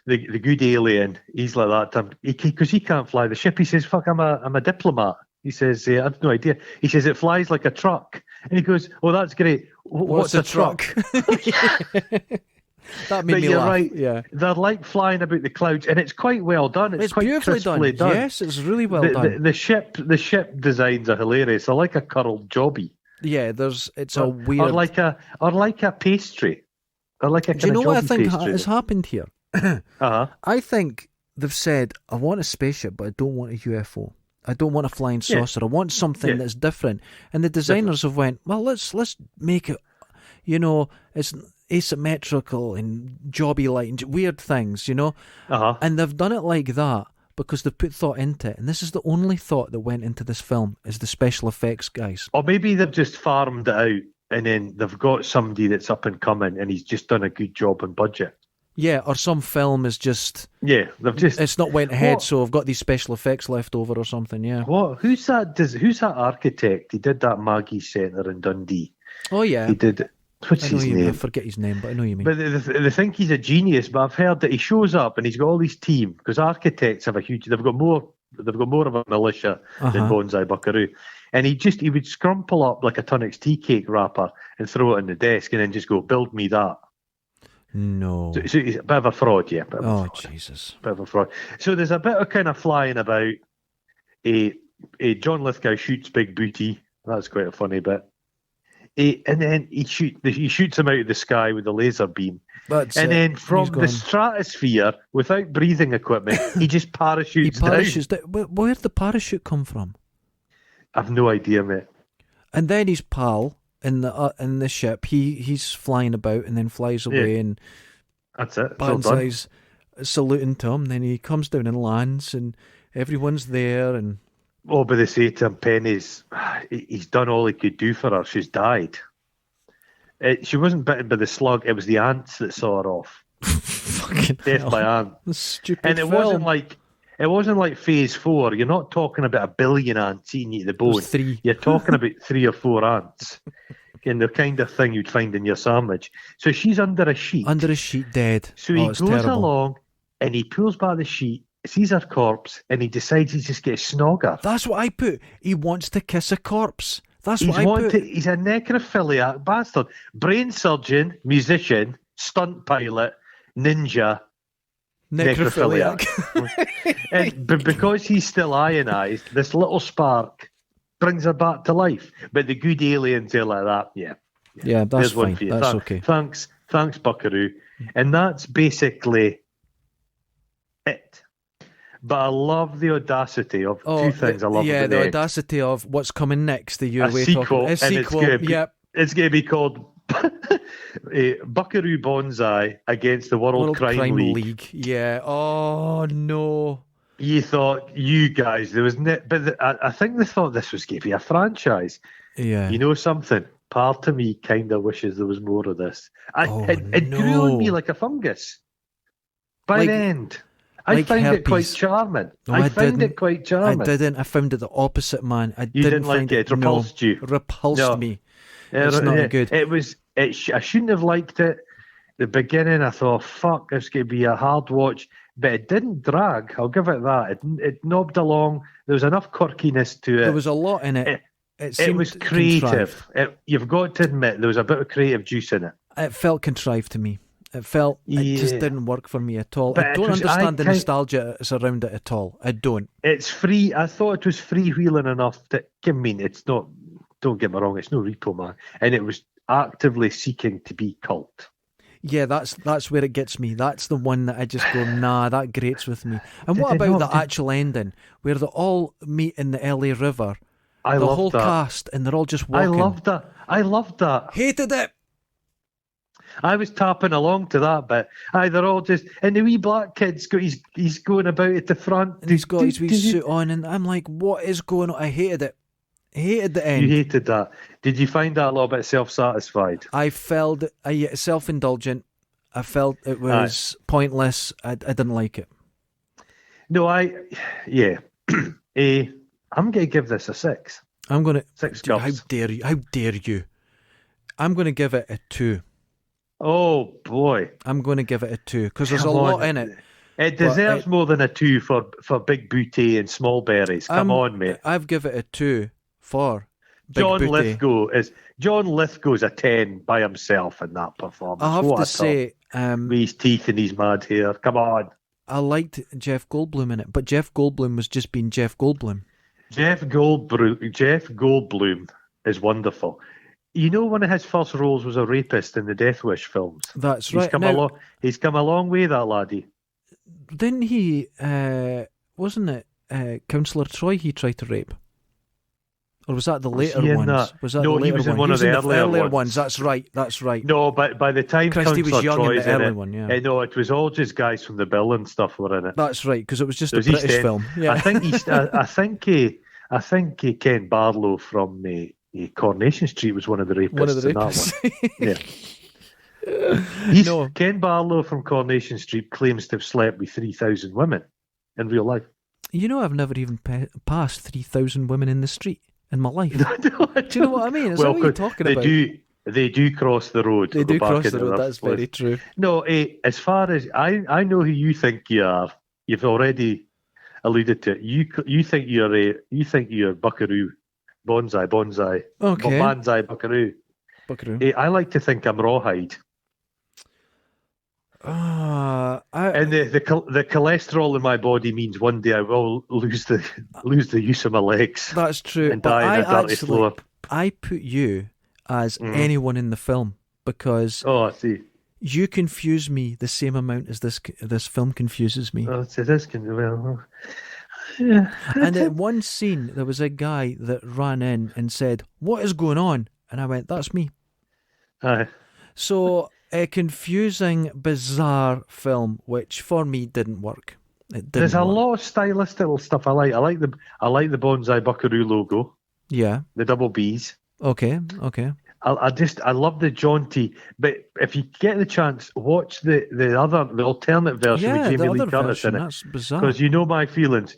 [SPEAKER 2] good alien, he's like that. Because he can't fly the ship. He says, "Fuck, I'm a diplomat." He says, "I have no idea." He says, "It flies like a truck." And he goes, "Oh, that's great. What's a truck?"
[SPEAKER 1] That made me
[SPEAKER 2] you're
[SPEAKER 1] laugh.
[SPEAKER 2] Right.
[SPEAKER 1] Yeah.
[SPEAKER 2] They're like flying about the clouds, and it's quite well done.
[SPEAKER 1] It's
[SPEAKER 2] quite
[SPEAKER 1] beautifully done. Yes, it's really well done.
[SPEAKER 2] The ship designs are hilarious. They're like a curled jobby.
[SPEAKER 1] Yeah, it's a weird,
[SPEAKER 2] or like a pastry, or like a.
[SPEAKER 1] Do you know what I think
[SPEAKER 2] has
[SPEAKER 1] happened here? I think they've said, "I want a spaceship, but I don't want a UFO. I don't want a flying saucer. I want something that's different." And the designers have went, "Well, let's make it. It's asymmetrical and jobby-like and weird things, And they've done it like that because they've put thought into it. And this is the only thought that went into this film is the special effects guys.
[SPEAKER 2] Or maybe they've just farmed it out, and then they've got somebody that's up and coming, and he's just done a good job on budget.
[SPEAKER 1] Yeah, or some film is just...
[SPEAKER 2] Yeah, they've just...
[SPEAKER 1] It's not went ahead, so I've got these special effects left over or something, yeah.
[SPEAKER 2] What? Who's that architect? He did that Maggie Centre in Dundee.
[SPEAKER 1] Oh, yeah.
[SPEAKER 2] He did... What's his name?
[SPEAKER 1] I forget his name, but I know you mean.
[SPEAKER 2] But they think he's a genius, but I've heard that he shows up and he's got all his team, because architects have they've got more of a militia than Banzai Buckaroo. And he would scrumple up like a Tunnocks tea cake wrapper and throw it on the desk and then just go, "Build me that."
[SPEAKER 1] No.
[SPEAKER 2] So he's a bit of a fraud, yeah.
[SPEAKER 1] Jesus.
[SPEAKER 2] Bit of a fraud. So there's a bit of kind of flying about. John Lithgow shoots Big Booty. That's quite a funny bit. And then he shoots him out of the sky with a laser beam. Then from the stratosphere, without breathing equipment, he just parachutes down.
[SPEAKER 1] Where'd the parachute come from?
[SPEAKER 2] I've no idea, mate.
[SPEAKER 1] And then his pal in the ship, he's flying about and then flies away, and
[SPEAKER 2] that's it.
[SPEAKER 1] Banzai's saluting to him. Then he comes down and lands, and everyone's there, and.
[SPEAKER 2] Oh, but they say to him, "Penny's, he's done all he could do for her. She's died. She wasn't bitten by the slug. It was the ants that saw her off.
[SPEAKER 1] Fucking
[SPEAKER 2] death
[SPEAKER 1] hell.
[SPEAKER 2] by ant.
[SPEAKER 1] Stupid
[SPEAKER 2] and it
[SPEAKER 1] film.
[SPEAKER 2] wasn't like Phase 4. You're not talking about 1 billion ants eating you to the bone.
[SPEAKER 1] 3.
[SPEAKER 2] You're talking about 3 or 4 ants, and the kind of thing you'd find in your sandwich. So she's under a sheet.
[SPEAKER 1] Under a sheet, dead.
[SPEAKER 2] So he goes along, and he pulls back the sheet. Sees her corpse, and he decides he's just going to snog her.
[SPEAKER 1] That's what I put. He wants to kiss a corpse. That's what I put.
[SPEAKER 2] He's a necrophiliac bastard. Brain surgeon, musician, stunt pilot, ninja, necrophiliac. But because he's still ionized, this little spark brings her back to life. But the good aliens are like that. Yeah,
[SPEAKER 1] that's fine. That's okay.
[SPEAKER 2] Thanks, Buckaroo. And that's basically it. But I love the audacity of two things. I love
[SPEAKER 1] the audacity of what's coming next. A
[SPEAKER 2] sequel.
[SPEAKER 1] It's going
[SPEAKER 2] to be called Buckeroo Banzai against the World Crime League.
[SPEAKER 1] Yeah. Oh no.
[SPEAKER 2] You thought, you guys, there was, but I think they thought this was going to be a franchise.
[SPEAKER 1] Yeah.
[SPEAKER 2] You know something? Part of me kind of wishes there was more of this. It grew on me like a fungus. By the end. I found it quite charming.
[SPEAKER 1] No,
[SPEAKER 2] I found it quite charming.
[SPEAKER 1] I didn't. I found it the opposite, man.
[SPEAKER 2] You didn't like it. It repulsed you.
[SPEAKER 1] Repulsed me. It's not good.
[SPEAKER 2] I shouldn't have liked it. The beginning, I thought, fuck, this could be a hard watch. But it didn't drag. I'll give it that. It knobbed along. There was enough quirkiness to it.
[SPEAKER 1] There was a lot in it.
[SPEAKER 2] It was creative. You've got to admit there was a bit of creative juice in it.
[SPEAKER 1] It felt contrived to me. It just didn't work for me at all. I don't understand the nostalgia that's around it at all. I don't.
[SPEAKER 2] It's free. I thought it was freewheeling enough that, I mean, it's not, don't get me wrong, it's no Repo Man. And it was actively seeking to be cult.
[SPEAKER 1] Yeah, that's where it gets me. That's the one that I just go, nah, that grates with me. And what about the actual ending, where they all meet in the LA River? The whole cast, and they're all just walking.
[SPEAKER 2] I loved that.
[SPEAKER 1] Hated it.
[SPEAKER 2] I was tapping along to that bit. They're all just, and the wee black kid's he's going about at the front.
[SPEAKER 1] And he's got his wee suit on, and I'm like, what is going on? I hated it. I hated the end.
[SPEAKER 2] You hated that. Did you find that a little bit self-satisfied?
[SPEAKER 1] I felt self-indulgent. I felt it was pointless. I didn't like it.
[SPEAKER 2] No, I'm going to give this a 6.
[SPEAKER 1] I'm going to...
[SPEAKER 2] 6 Guffs.
[SPEAKER 1] How dare you? I'm going to give it a 2.
[SPEAKER 2] Oh, boy.
[SPEAKER 1] I'm going to give it a 2, because there's a lot in it.
[SPEAKER 2] It deserves more than a 2 for Big Booty and Small Berries. Come on, mate.
[SPEAKER 1] I've given it a 2 for Big
[SPEAKER 2] John
[SPEAKER 1] Booty.
[SPEAKER 2] John Lithgow's a 10 by himself in that performance.
[SPEAKER 1] I have to say...
[SPEAKER 2] with his teeth and his mad hair. Come on.
[SPEAKER 1] I liked Jeff Goldblum in it, but Jeff Goldblum was just being Jeff Goldblum.
[SPEAKER 2] Jeff Goldblum is wonderful. You know, one of his first roles was a rapist in the Death Wish films.
[SPEAKER 1] That's right.
[SPEAKER 2] He's come a long way, that laddie.
[SPEAKER 1] Didn't he? Wasn't it Councillor Troy he tried to rape? Or was that the later ones? Was that
[SPEAKER 2] no, he was in one of the earlier ones.
[SPEAKER 1] That's right.
[SPEAKER 2] No, but by the time
[SPEAKER 1] Christy was young
[SPEAKER 2] Troy's
[SPEAKER 1] in the early one, yeah.
[SPEAKER 2] No, it was all just guys from the Bill and stuff were in it.
[SPEAKER 1] That's right, because it was just a British film. Yeah.
[SPEAKER 2] I think Ken Barlow from Coronation Street was one of the rapists in that one. Yeah. Ken Barlow from Coronation Street claims to have slept with 3,000 women in real life.
[SPEAKER 1] You know, I've never even passed 3,000 women in the street in my life. Do you know what I mean? Is that what you're talking about?
[SPEAKER 2] They do cross the road.
[SPEAKER 1] They do cross the road. That's very true.
[SPEAKER 2] No, as far as I know who you think you are, you've already alluded to it. You think you're Buckeroo Banzai.
[SPEAKER 1] Okay.
[SPEAKER 2] Banzai Buckeroo. I like to think I'm Rawhide. And the cholesterol in my body means one day I will lose the use of my legs.
[SPEAKER 1] That's true.
[SPEAKER 2] And die in a dirty floor.
[SPEAKER 1] I put you as anyone in the film because
[SPEAKER 2] I see.
[SPEAKER 1] You confuse me the same amount as this film confuses me.
[SPEAKER 2] Oh, so this can well.
[SPEAKER 1] Yeah. And in one scene, there was a guy that ran in and said, "What is going on?" And I went, "That's me."
[SPEAKER 2] Aye.
[SPEAKER 1] So a confusing, bizarre film, which for me didn't work.
[SPEAKER 2] There's a lot of stylistic stuff I like. I like the Banzai Buckaroo logo.
[SPEAKER 1] Yeah.
[SPEAKER 2] The double B's.
[SPEAKER 1] Okay.
[SPEAKER 2] I love the jaunty. But if you get the chance, watch the alternate version with Jamie Lee Curtis in it.
[SPEAKER 1] That's bizarre.
[SPEAKER 2] Because you know my feelings.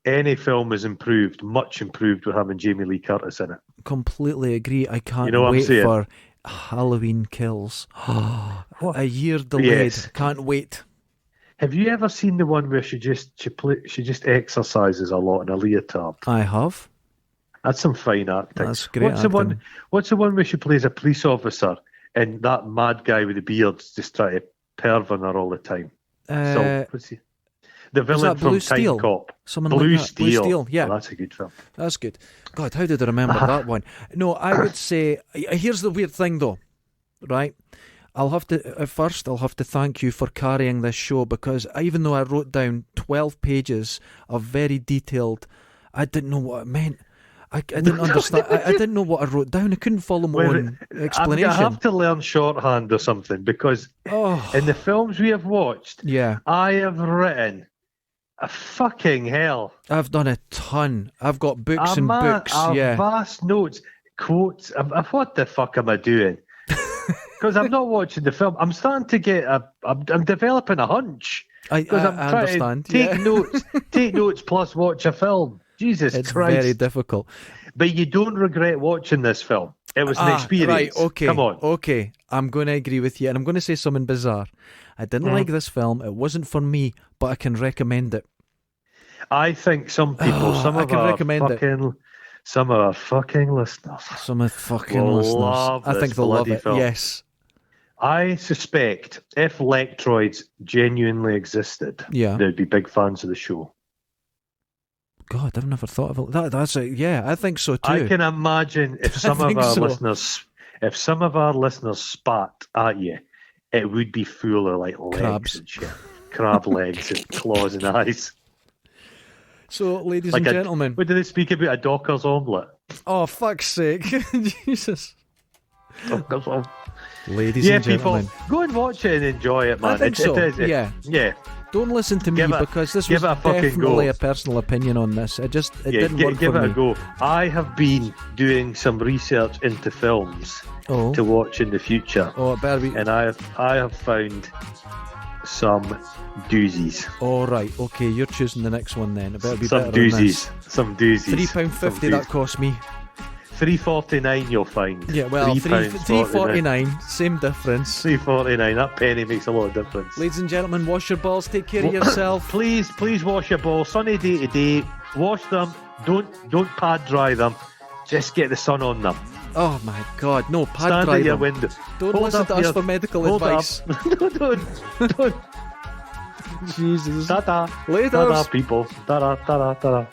[SPEAKER 2] Any film is improved, much improved with having Jamie Lee Curtis in it.
[SPEAKER 1] Completely agree. I can't wait for Halloween Kills. A year delayed. Yes. Can't wait.
[SPEAKER 2] Have you ever seen the one where she just exercises a lot in a leotard?
[SPEAKER 1] I have.
[SPEAKER 2] That's some fine acting.
[SPEAKER 1] That's great acting.
[SPEAKER 2] What's the one where she plays a police officer and that mad guy with the beard's just trying to perv on her all the time? The villain from Time Cop. Blue Steel.
[SPEAKER 1] Yeah.
[SPEAKER 2] Oh, that's a good film.
[SPEAKER 1] That's good. God, how did I remember that one? No, I would say, here's the weird thing though, right? At first I'll have to thank you for carrying this show, because even though I wrote down 12 pages of very detailed, I didn't know what it meant. I didn't understand. I didn't know what I wrote down. I couldn't follow my own explanation.
[SPEAKER 2] I have to learn shorthand or something, because in the films we have watched, I have written a fucking hell.
[SPEAKER 1] I've done a ton. I've got books and books.
[SPEAKER 2] Vast notes, quotes. What the fuck am I doing? Because I'm not watching the film. I'm starting to get I'm developing a hunch. Because I'm trying to take notes plus watch a film. Jesus Christ. It's
[SPEAKER 1] very difficult.
[SPEAKER 2] But you don't regret watching this film. It was an experience.
[SPEAKER 1] Right, okay.
[SPEAKER 2] Come on.
[SPEAKER 1] Okay, I'm going to agree with you, and I'm going to say something bizarre. I didn't like this film. It wasn't for me, but I can recommend it.
[SPEAKER 2] I think some people, some Some of our fucking listeners.
[SPEAKER 1] Some of fucking listeners. I think they'll love it. Film. Yes.
[SPEAKER 2] I suspect if Lectroids genuinely existed, they'd be big fans of the show.
[SPEAKER 1] God, I've never thought of it. That's it. Yeah, I think so too.
[SPEAKER 2] I can imagine if some of our listeners spat at you, it would be full of like legs
[SPEAKER 1] crabs
[SPEAKER 2] and shit, crab legs and claws and eyes.
[SPEAKER 1] So, ladies and gentlemen,
[SPEAKER 2] what do they speak about? A Dockers omelette?
[SPEAKER 1] Oh, fuck's sake! Jesus.
[SPEAKER 2] Dockers omelette.
[SPEAKER 1] Ladies and gentlemen,
[SPEAKER 2] people, go and watch it and enjoy it, man.
[SPEAKER 1] I think so.
[SPEAKER 2] Yeah.
[SPEAKER 1] Don't listen to me because this was definitely a personal opinion on this. It didn't work for me.
[SPEAKER 2] Give it a go. I have been doing some research into films to watch in the future.
[SPEAKER 1] Oh, it better be.
[SPEAKER 2] And I have found some doozies.
[SPEAKER 1] All right, okay, you're choosing the next one then. It better be
[SPEAKER 2] some
[SPEAKER 1] better
[SPEAKER 2] doozies.
[SPEAKER 1] than this.
[SPEAKER 2] Some doozies.
[SPEAKER 1] £3.50 that cost me.
[SPEAKER 2] $3.49 you'll find.
[SPEAKER 1] Yeah, well, $3.49, same difference.
[SPEAKER 2] $3.49, that penny makes a lot of difference.
[SPEAKER 1] Ladies and gentlemen, wash your balls, take care of yourself.
[SPEAKER 2] Please wash your balls. Sunny day to day. Wash them. Don't pad dry them. Just get the sun on them.
[SPEAKER 1] Oh my God, no, pad
[SPEAKER 2] Stand
[SPEAKER 1] dry
[SPEAKER 2] at your
[SPEAKER 1] them.
[SPEAKER 2] Window.
[SPEAKER 1] Don't listen to us for medical advice.
[SPEAKER 2] Don't.
[SPEAKER 1] Jesus.
[SPEAKER 2] Ta-ta.
[SPEAKER 1] Later.
[SPEAKER 2] Ta-ta, people. Ta-ta, ta-ta, ta-ta.